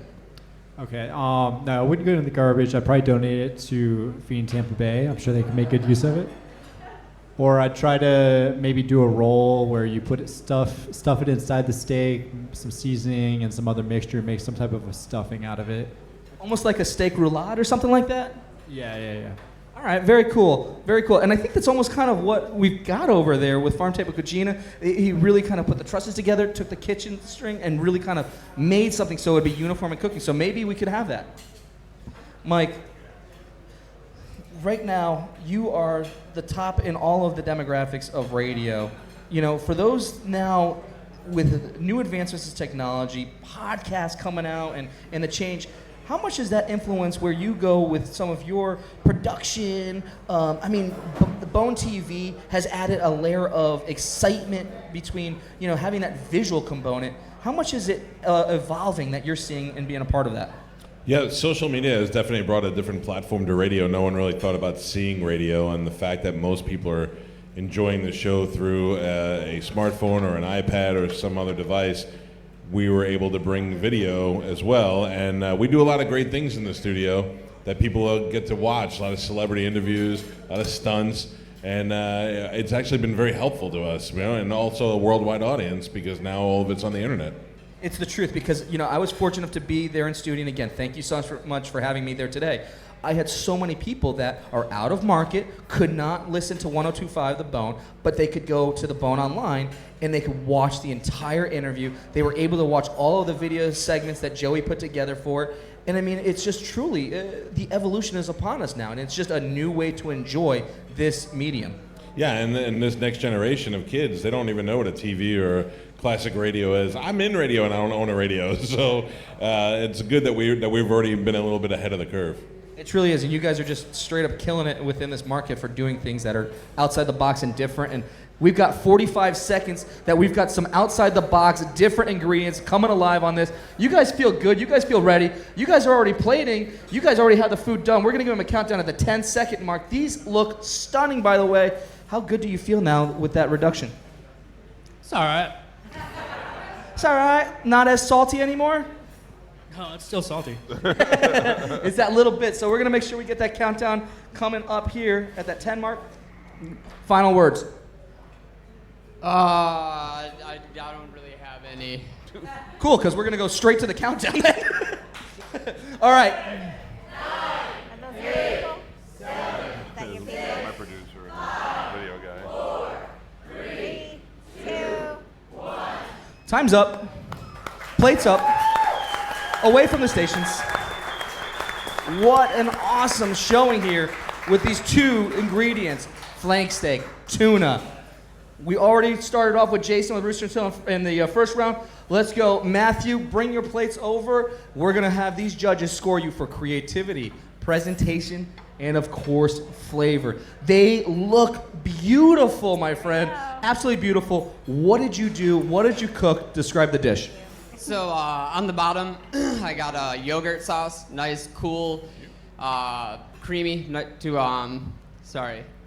Okay. No, I wouldn't go in the garbage. I'd probably donate it to Feeding Tampa Bay. I'm sure they can make good use of it. Or I'd try to maybe do a roll where you put stuff it inside the steak, some seasoning and some other mixture, make some type of a stuffing out of it. Almost like a steak roulade or something like that? Yeah. All right, very cool, very cool. And I think that's almost kind of what we've got over there with Farmtable Cucina. He really kind of put the trusses together, took the kitchen string, and really kind of made something so it would be uniform in cooking. So maybe we could have that. Mike, right now, you are the top in all of the demographics of radio. You know, for those now with new advancements in technology, podcasts coming out, and the change, how much does that influence where you go with some of your production? The Bone TV has added a layer of excitement between, having that visual component. How much is it evolving that you're seeing and being a part of that? Yeah, social media has definitely brought a different platform to radio. No one really thought about seeing radio, and the fact that most people are enjoying the show through a smartphone or an iPad or some other device, we were able to bring video as well. And we do a lot of great things in the studio that people get to watch, a lot of celebrity interviews, a lot of stunts, and it's actually been very helpful to us, and also a worldwide audience because now all of it's on the internet. It's the truth because, I was fortunate enough to be there in studio, and again, thank you so much for having me there today. I had so many people that are out of market, could not listen to 102.5 The Bone, but they could go to The Bone online and they could watch the entire interview. They were able to watch all of the video segments that Joey put together for it. And it's just truly, the evolution is upon us now, and it's just a new way to enjoy this medium. Yeah, and this next generation of kids, they don't even know what a TV or classic radio is. I'm in radio and I don't own a radio, so it's good that we've already been a little bit ahead of the curve. It truly is, and you guys are just straight up killing it within this market for doing things that are outside the box and different. And we've got 45 seconds that we've got some outside the box, different ingredients coming alive on this. You guys feel good. You guys feel ready. You guys are already plating. You guys already have the food done. We're going to give them a countdown at the 10-second mark. These look stunning, by the way. How good do you feel now with that reduction? It's all right. It's all right. Not as salty anymore? No, it's still salty. It's that little bit. So we're going to make sure we get that countdown coming up here at that 10 mark. Final words. I don't really have any. Cool, because we're going to go straight to the countdown. All right. 9, 8, 7. My producer and video guy. 4, 3, 2, 1. Time's up. Plates up. Away from the stations. What an awesome showing here with these two ingredients. Flank steak, tuna. We already started off with Jason with Rooster in the first round. Let's go. Matthew, bring your plates over. We're going to have these judges score you for creativity, presentation, and of course, flavor. They look beautiful, my friend. Absolutely beautiful. What did you do? What did you cook? Describe the dish. So on the bottom, I got a yogurt sauce, nice, cool, creamy.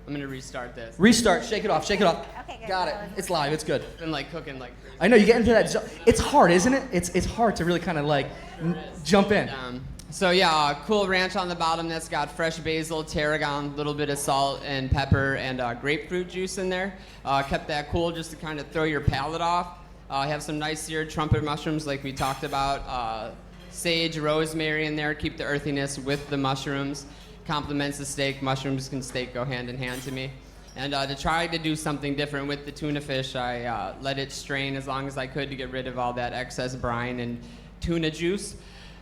I'm gonna restart this. Restart. Shake it off. Shake it off. Okay, good. Got it. It's live. It's good. Been like cooking like. I know you get into that. It's hard, isn't it? It's hard to really kind of like jump in. So yeah, cool ranch on the bottom that's got fresh basil, tarragon, a little bit of salt and pepper, and grapefruit juice in there. Kept that cool just to kind of throw your palate off. Have some nice seared trumpet mushrooms like we talked about. Sage, rosemary in there, keep the earthiness with the mushrooms. Complements the steak. Mushrooms and steak go hand in hand to me. And to try to do something different with the tuna fish, I let it strain as long as I could to get rid of all that excess brine and tuna juice.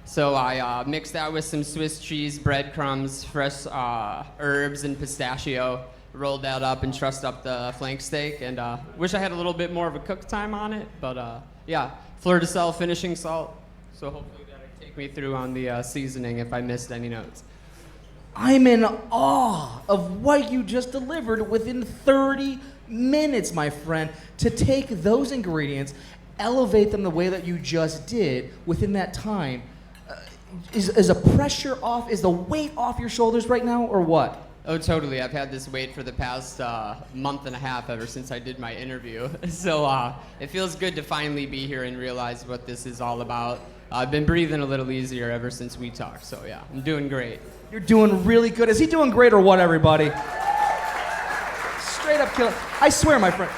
So I mixed that with some Swiss cheese, breadcrumbs, fresh herbs, and pistachio. Rolled that up and trussed up the flank steak. And wish I had a little bit more of a cook time on it. But yeah, fleur de sel, finishing salt. So hopefully that'll take me through on the seasoning if I missed any notes. I'm in awe of what you just delivered within 30 minutes, my friend. To take those ingredients, elevate them the way that you just did within that time. Is a pressure off? Is the weight off your shoulders right now, or what? Oh, totally. I've had this weight for the past month and a half ever since I did my interview. So it feels good to finally be here and realize what this is all about. I've been breathing a little easier ever since we talked. So yeah, I'm doing great. You're doing really good. Is he doing great or what, everybody? Straight up killing. I swear, my friend,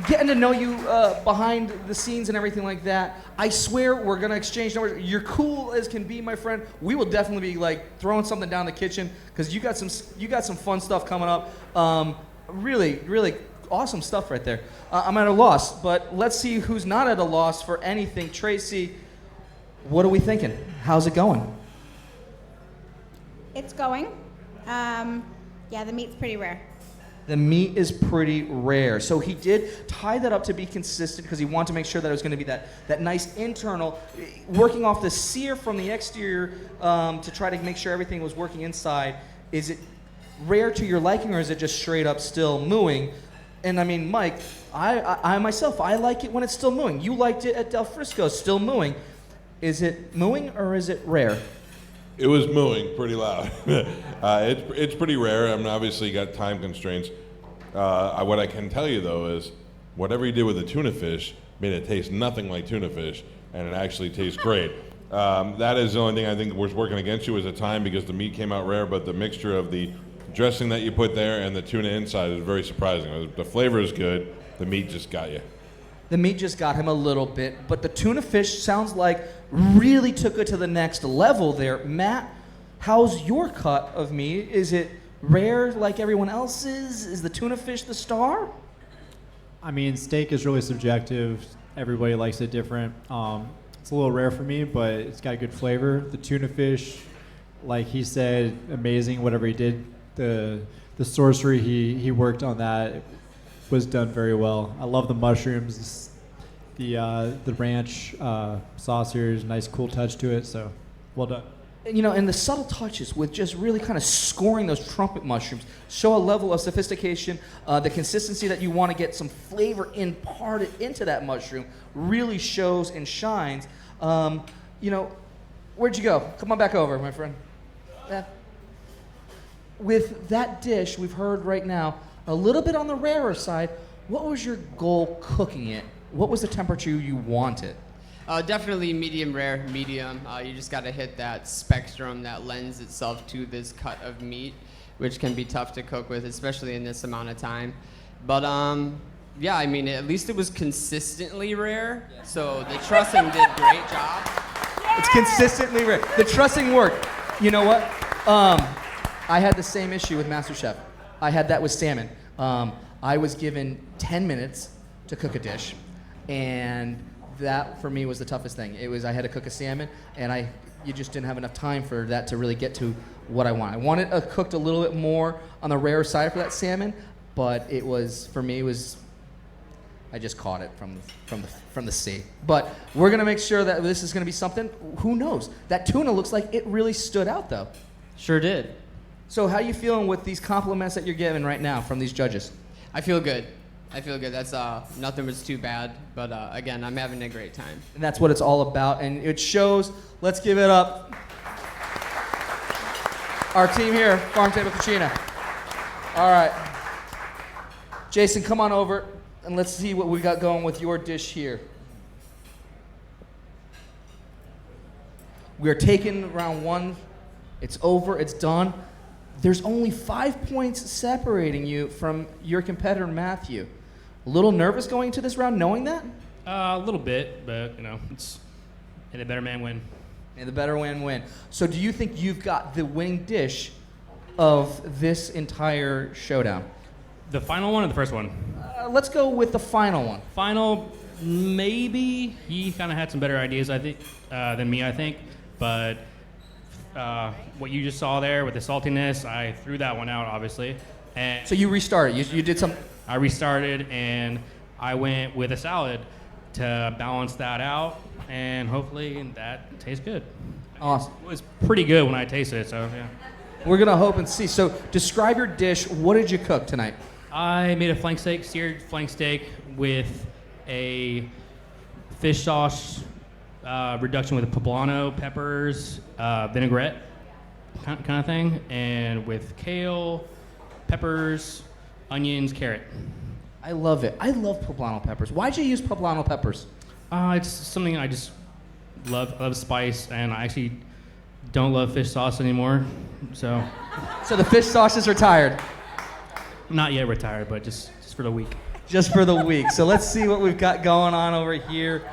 getting to know you behind the scenes and everything like that, I swear we're going to exchange numbers. You're cool as can be, my friend. We will definitely be like throwing something down the kitchen because you got some fun stuff coming up. Really, really awesome stuff right there. I'm at a loss, but let's see who's not at a loss for anything. Tracy, what are we thinking? How's it going? It's going. Yeah, the meat's pretty rare. The meat is pretty rare. So he did tie that up to be consistent because he wanted to make sure that it was going to be that nice internal, working off the sear from the exterior to try to make sure everything was working inside. Is it rare to your liking or is it just straight up still mooing? And I mean, Mike, I myself, I like it when it's still mooing. You liked it at Del Frisco, still mooing. Is it mooing or is it rare? It was mooing pretty loud. It's pretty rare. I mean, obviously you got time constraints. What I can tell you though is, whatever you did with the tuna fish made it taste nothing like tuna fish, and it actually tastes great. That is the only thing I think was working against you was the time because the meat came out rare, but the mixture of the dressing that you put there and the tuna inside is very surprising. The flavor is good. The meat just got you. The meat just got him a little bit, but the tuna fish sounds like really took it to the next level there. Matt, how's your cut of meat? Is it rare like everyone else's? Is the tuna fish the star? I mean, steak is really subjective. Everybody likes it different. It's a little rare for me, but it's got good flavor. The tuna fish, like he said, amazing. Whatever he did, the sorcery he worked on that was done very well. I love the mushrooms, the ranch sauce here is a nice, cool touch to it. So, well done. You know, and the subtle touches with just really kind of scoring those trumpet mushrooms show a level of sophistication. The consistency that you want to get some flavor imparted into that mushroom really shows and shines. You know, where'd you go? Come on back over, my friend. With that dish, we've heard right now a little bit on the rarer side. What was your goal cooking it? What was the temperature you wanted? Definitely medium rare, medium. You just got to hit that spectrum that lends itself to this cut of meat, which can be tough to cook with, especially in this amount of time. But yeah, I mean, at least it was consistently rare. So the trussing did a great job. It's consistently rare. The trussing worked. You know what? I had the same issue with MasterChef. I had that with salmon. I was given 10 minutes to cook a dish, and that for me was the toughest thing. I had to cook a salmon, and you just didn't have enough time for that to really get to what I want. I wanted it cooked a little bit more on the rare side for that salmon, but it was, for me, I just caught it from the sea. But we're gonna make sure that this is gonna be something. Who knows? That tuna looks like it really stood out, though. Sure did. So how are you feeling with these compliments that you're getting right now from these judges? I feel good. That's nothing was too bad, but again, I'm having a great time. And that's what it's all about, and it shows. Let's give it up. Our team here, Farmtable Cucina. All right. Jason, come on over and let's see what we got going with your dish here. We are taking round one. It's over. It's done. There's only 5 points separating you from your competitor, Matthew. A little nervous going into this round knowing that? A little bit, but, it's may the better man win. May the better man win. So do you think you've got the winning dish of this entire showdown? The final one or the first one? Let's go with the final one. Final, maybe. He kind of had some better ideas, I think, than me, I think. But what you just saw there with the saltiness, I threw that one out, obviously. And so you restarted. You did some. I restarted, and I went with a salad to balance that out, and hopefully that tastes good. Awesome. It was pretty good when I tasted it, so yeah. We're gonna hope and see. So describe your dish. What did you cook tonight? I made a flank steak, seared flank steak with a fish sauce reduction with poblano, peppers, vinaigrette kind of thing, and with kale, peppers, onions, carrot. I love it. I love poblano peppers. Why'd you use poblano peppers? It's something I just love. I love spice, and I actually don't love fish sauce anymore. So the fish sauce is retired? Not yet retired, but just for the week. Just for the week. So let's see what we've got going on over here.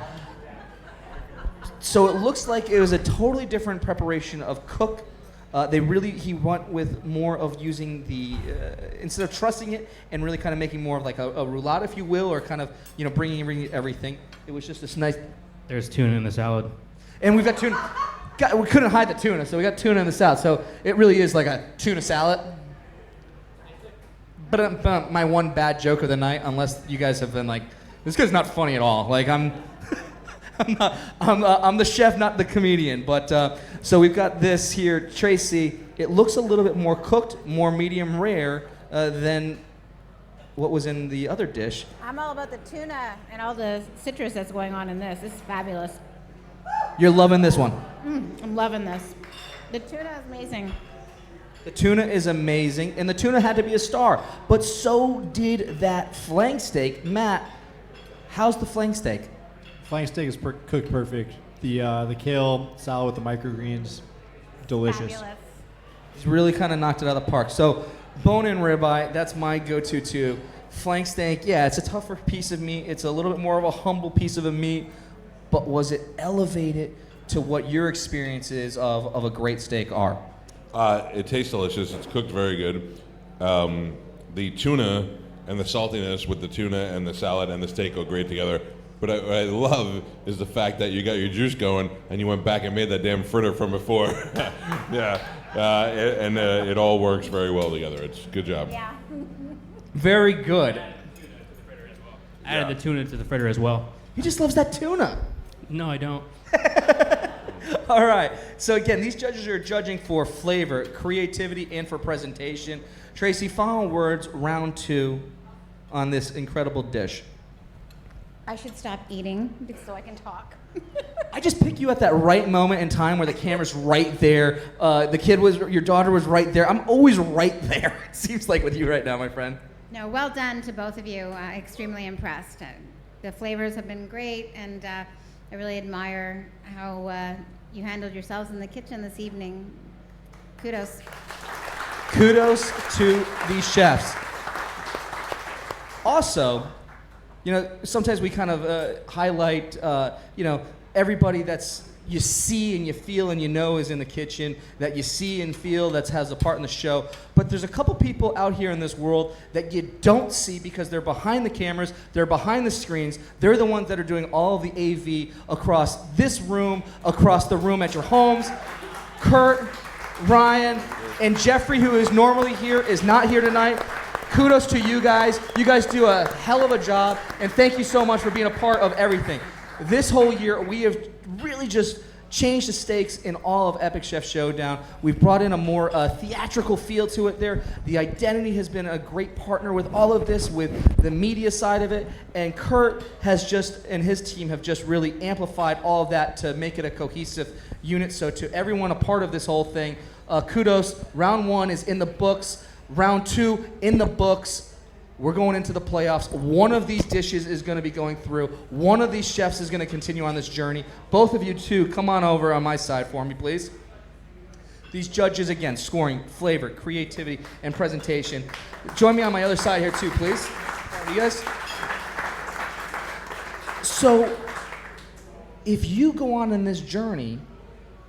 So it looks like it was a totally different preparation of cook. He went with more of using the, instead of trusting it and really kind of making more of like a roulade, if you will, or kind of, bringing everything. It was just this nice. There's tuna in the salad. And we've got tuna. We couldn't hide the tuna, so we got tuna in the salad. So it really is like a tuna salad. But my one bad joke of the night, unless you guys have been like, this guy's not funny at all. Like I'm the chef, not the comedian. But so we've got this here, Tracy. It looks a little bit more cooked, more medium rare than what was in the other dish. I'm all about the tuna and all the citrus that's going on in this. This is fabulous. You're loving this one. I'm loving this. The tuna is amazing. The tuna is amazing, and the tuna had to be a star. But so did that flank steak. Matt, how's the flank steak? Flank steak is cooked perfect. The kale salad with the microgreens, delicious. Fabulous. He's really kind of knocked it out of the park. So bone-in ribeye, that's my go-to too. Flank steak, yeah, it's a tougher piece of meat. It's a little bit more of a humble piece of a meat. But was it elevated to what your experiences of a great steak are? It tastes delicious. It's cooked very good. The tuna and the saltiness with the tuna and the salad and the steak go great together. But what I love is the fact that you got your juice going and you went back and made that damn fritter from before. Yeah, it all works very well together. It's good job. Yeah. Very good. Added the tuna to the fritter as well. He just loves that tuna. No, I don't. All right. So again, these judges are judging for flavor, creativity, and for presentation. Tracy, final words, round two on this incredible dish. I should stop eating so I can talk. I just pick you at that right moment in time where the camera's right there. Your daughter was right there. I'm always right there, it seems like, with you right now, my friend. No, well done to both of you. Extremely impressed. The flavors have been great, and I really admire how you handled yourselves in the kitchen this evening. Kudos. Kudos to these chefs. Also, sometimes we kind of highlight, everybody that's you see and you feel and you know is in the kitchen, that you see and feel that has a part in the show. But there's a couple people out here in this world that you don't see because they're behind the cameras, they're behind the screens. They're the ones that are doing all of the AV across this room, across the room at your homes. Kurt, Ryan, and Jeffrey, who is normally here, is not here tonight. Kudos to you guys. You guys do a hell of a job, and thank you so much for being a part of everything. This whole year, we have really just changed the stakes in all of Epic Chef Showdown. We've brought in a more theatrical feel to it there. The Identity has been a great partner with all of this, with the media side of it, and Kurt and his team have just really amplified all of that to make it a cohesive unit. So to everyone a part of this whole thing, kudos. Round one is in the books. Round 2 in the books. We're going into the playoffs. One of these dishes is going to be going through. One of these chefs is going to continue on this journey. Both of you, too, come on over on my side for me, please. These judges, again, scoring, flavor, creativity, and presentation. Join me on my other side here, too, please. You guys? So, if you go on in this journey,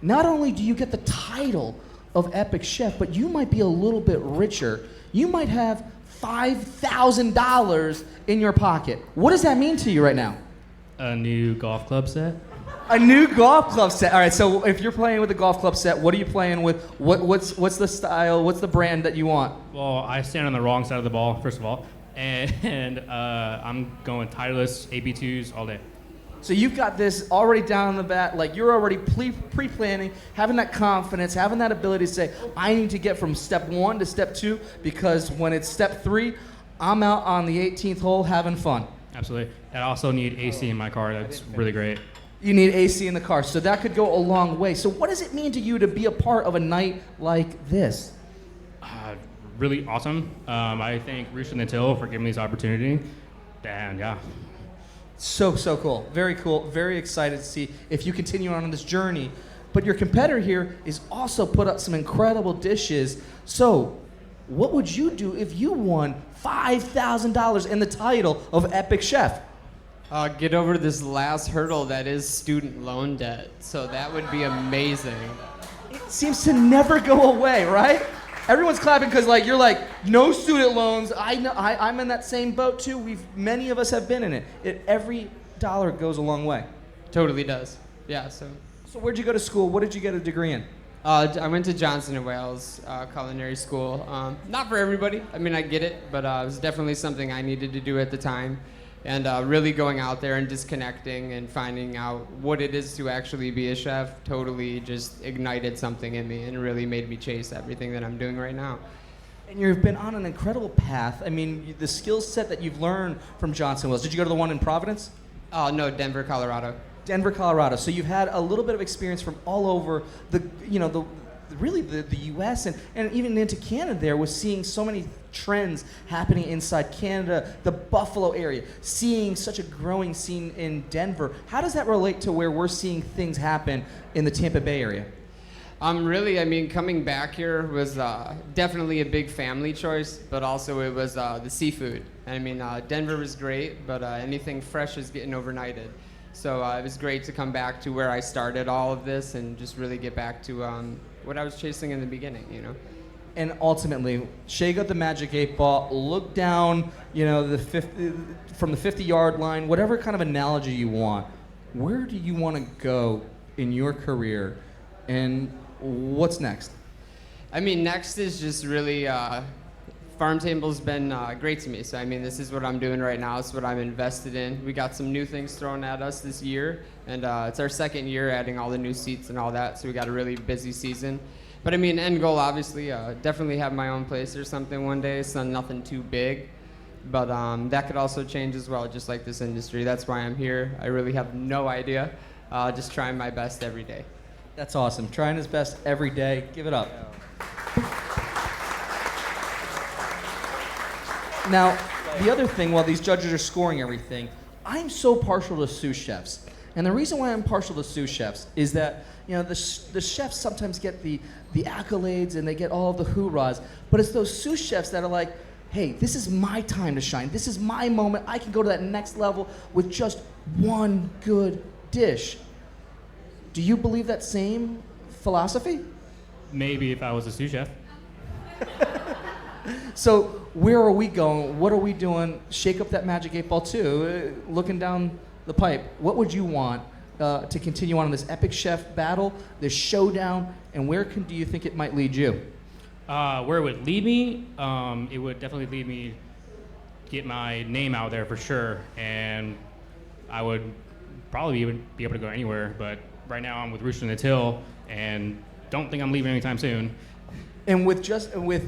not only do you get the title of Epic Chef, but you might be a little bit richer. You might have $5,000 in your pocket. What does that mean to you right now? A new golf club set. A new golf club set. All right, so if you're playing with a golf club set, what are you playing with? What's the style? What's the brand that you want? Well, I stand on the wrong side of the ball, first of all, and I'm going Titleist AP2s all day. So you've got this already down on the bat, like you're already pre-planning, having that confidence, having that ability to say, I need to get from step 1 to step 2, because when it's step 3, I'm out on the 18th hole having fun. Absolutely. I also need AC in my car. That's really great. You need AC in the car, so that could go a long way. So what does it mean to you to be a part of a night like this? Really awesome. I thank Rooster and Till for giving me this opportunity. And yeah. So cool. Very cool. Very excited to see if you continue on this journey. But your competitor here is also put up some incredible dishes. So what would you do if you won $5,000 in the title of Epic Chef? Get over this last hurdle that is student loan debt. So that would be amazing. It seems to never go away, right? Everyone's clapping because you're like, no student loans. I know, I'm in that same boat too. Many of us have been in it. Every dollar goes a long way. Totally does. Yeah. So where'd you go to school? What did you get a degree in? I went to Johnson & Wales Culinary School. Not for everybody. I mean, I get it, but it was definitely something I needed to do at the time. And really going out there and disconnecting and finding out what it is to actually be a chef totally just ignited something in me and really made me chase everything that I'm doing right now. And you've been on an incredible path. I mean, the skill set that you've learned from Johnson & Wales. Did you go to the one in Providence? No, Denver, Colorado. Denver, Colorado. So you've had a little bit of experience from all over the U.S. and even into Canada there, with seeing so many trends happening inside Canada, the Buffalo area, seeing such a growing scene in Denver. How does that relate to where we're seeing things happen in the Tampa Bay area? Really, I mean, coming back here was definitely a big family choice, but also it was the seafood. I mean, Denver was great, but anything fresh is getting overnighted. So it was great to come back to where I started all of this and just really get back to what I was chasing in the beginning, you know. And ultimately, shake up the magic 8 ball, look down, from the 50-yard line, whatever kind of analogy you want. Where do you want to go in your career, and what's next? I mean, next is just really Farmtable's been great to me. So, I mean, this is what I'm doing right now. It's what I'm invested in. We got some new things thrown at us this year, and it's our second year adding all the new seats and all that, so we got a really busy season. But, I mean, end goal, obviously, definitely have my own place or something one day, so nothing too big. But that could also change as well, just like this industry. That's why I'm here. I really have no idea. Just trying my best every day. That's awesome. Trying his best every day. Give it up. Now, the other thing, while these judges are scoring everything, I'm so partial to sous chefs. And the reason why I'm partial to sous chefs is that, the chefs sometimes get the accolades and they get all of the hoorahs, but it's those sous chefs that are like, hey, this is my time to shine. This is my moment. I can go to that next level with just one good dish. Do you believe that same philosophy? Maybe if I was a sous chef. So where are we going? What are we doing? Shake up that magic 8 ball too. Looking down the pipe, what would you want to continue on in this Epic Chef battle, this showdown, and where do you think it might lead you? Where it would lead me, it would definitely lead me get my name out there for sure, and I would probably even be able to go anywhere, but right now I'm with Rooster and Till, and don't think I'm leaving anytime soon. And with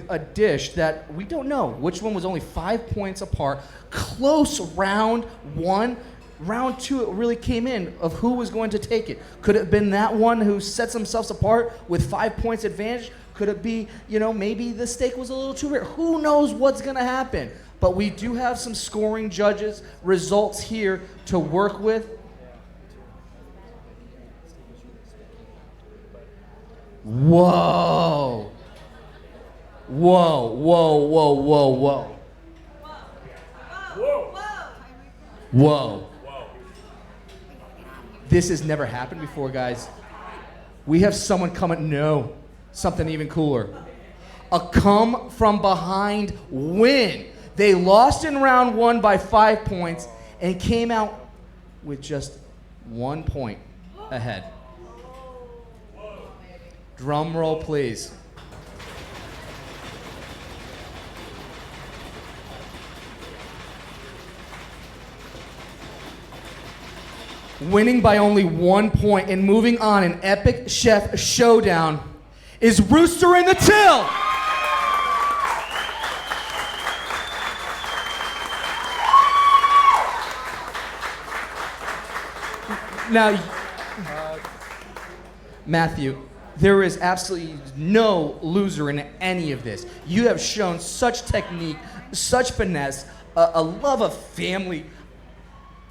a dish that we don't know which one was only 5 points apart, close round 1. Round 2, it really came in of who was going to take it. Could it have been that one who sets themselves apart with 5 points advantage? Could it be, maybe the steak was a little too rare? Who knows what's going to happen? But we do have some scoring judges results here to work with. Whoa. Whoa, whoa, whoa, whoa, whoa. Whoa. This has never happened before, guys. We have someone coming. No, something even cooler. A come from behind win. They lost in round 1 by 5 points and came out with just 1 point ahead. Drum roll, please. Winning by only 1 point and moving on an epic chef showdown is Rooster in the Till. Now, Matthew, there is absolutely no loser in any of this. You have shown such technique, such finesse, a love of family.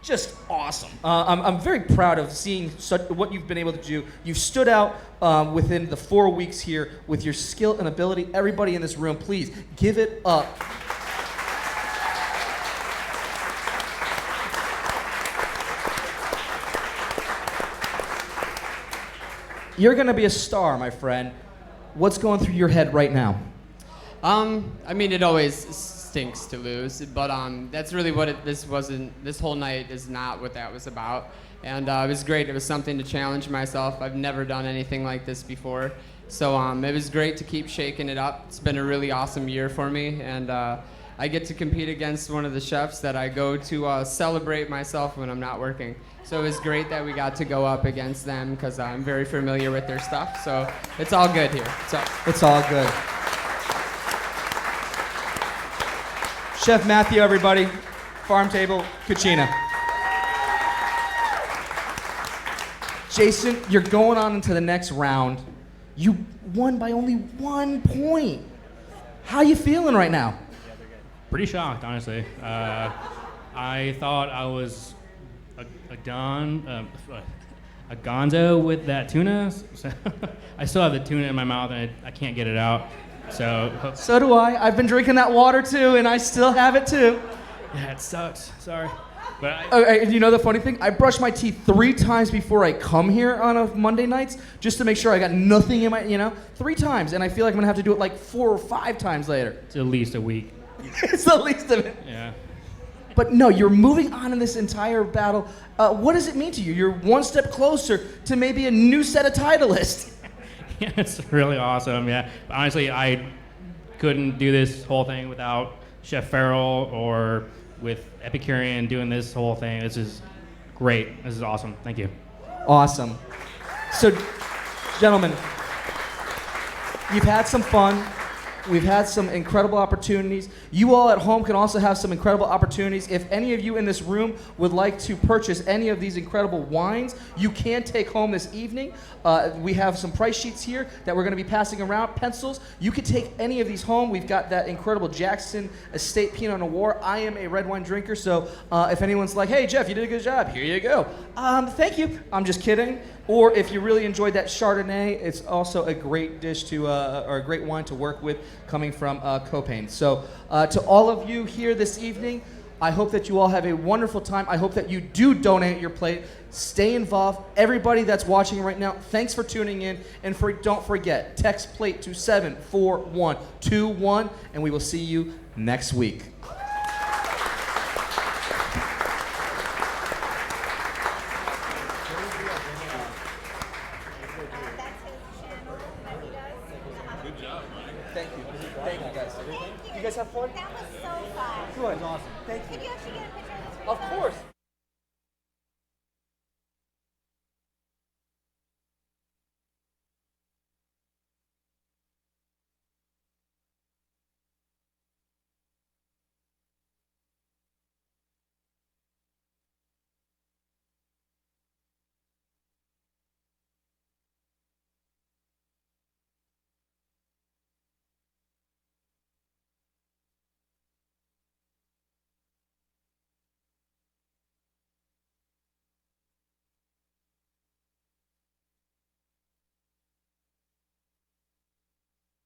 Just awesome. I'm very proud of seeing what you've been able to do. You've stood out within the 4 weeks here with your skill and ability. Everybody in this room, please give it up. You're going to be a star, my friend. What's going through your head right now? It always stinks to lose, but that's really what this wasn't. This whole night is not what that was about, and it was great. It was something to challenge myself. I've never done anything like this before, so it was great to keep shaking it up. It's been a really awesome year for me, and I get to compete against one of the chefs that I go to celebrate myself when I'm not working. So it was great that we got to go up against them because I'm very familiar with their stuff. So it's all good here. It's all good. Chef Matthew, everybody. Farmtable, Cucina. Jason, you're going on into the next round. You won by only 1 point. How you feeling right now? Pretty shocked, honestly. I thought I was a gonzo with that tuna. So I still have the tuna in my mouth and I can't get it out. So do I. I've been drinking that water too, and I still have it too. Yeah, it sucks. Sorry. But you know the funny thing? I brush my teeth 3 times before I come here on a Monday nights just to make sure I got nothing in my, 3 times, and I feel like I'm gonna have to do it like 4 or 5 times later. It's at least a week. It's the least of it. Yeah. But no, you're moving on in this entire battle. What does it mean to you? You're 1 step closer to maybe a new set of titleists. Yeah, it's really awesome. Yeah. But honestly, I couldn't do this whole thing without Chef Farrell or with Epicurean doing this whole thing. This is great. This is awesome. Thank you. Awesome. So, gentlemen, you've had some fun. We've had some incredible opportunities. You all at home can also have some incredible opportunities. If any of you in this room would like to purchase any of these incredible wines, you can take home this evening. We have some price sheets here that we're going to be passing around, pencils. You could take any of these home. We've got that incredible Jackson Estate Pinot Noir. I am a red wine drinker, so if anyone's like, hey, Jeff, you did a good job, here you go. Thank you. I'm just kidding. Or if you really enjoyed that Chardonnay, it's also a great dish to, or a great wine to work with coming from Copain. So to all of you here this evening, I hope that you all have a wonderful time. I hope that you do donate your plate. Stay involved. Everybody that's watching right now, thanks for tuning in. And don't forget, text plate to 74121, and we will see you next week. Thank you guys. You guys have fun? That was so fun. Good. Awesome. Thank you. Could you actually get a picture of this? Of course.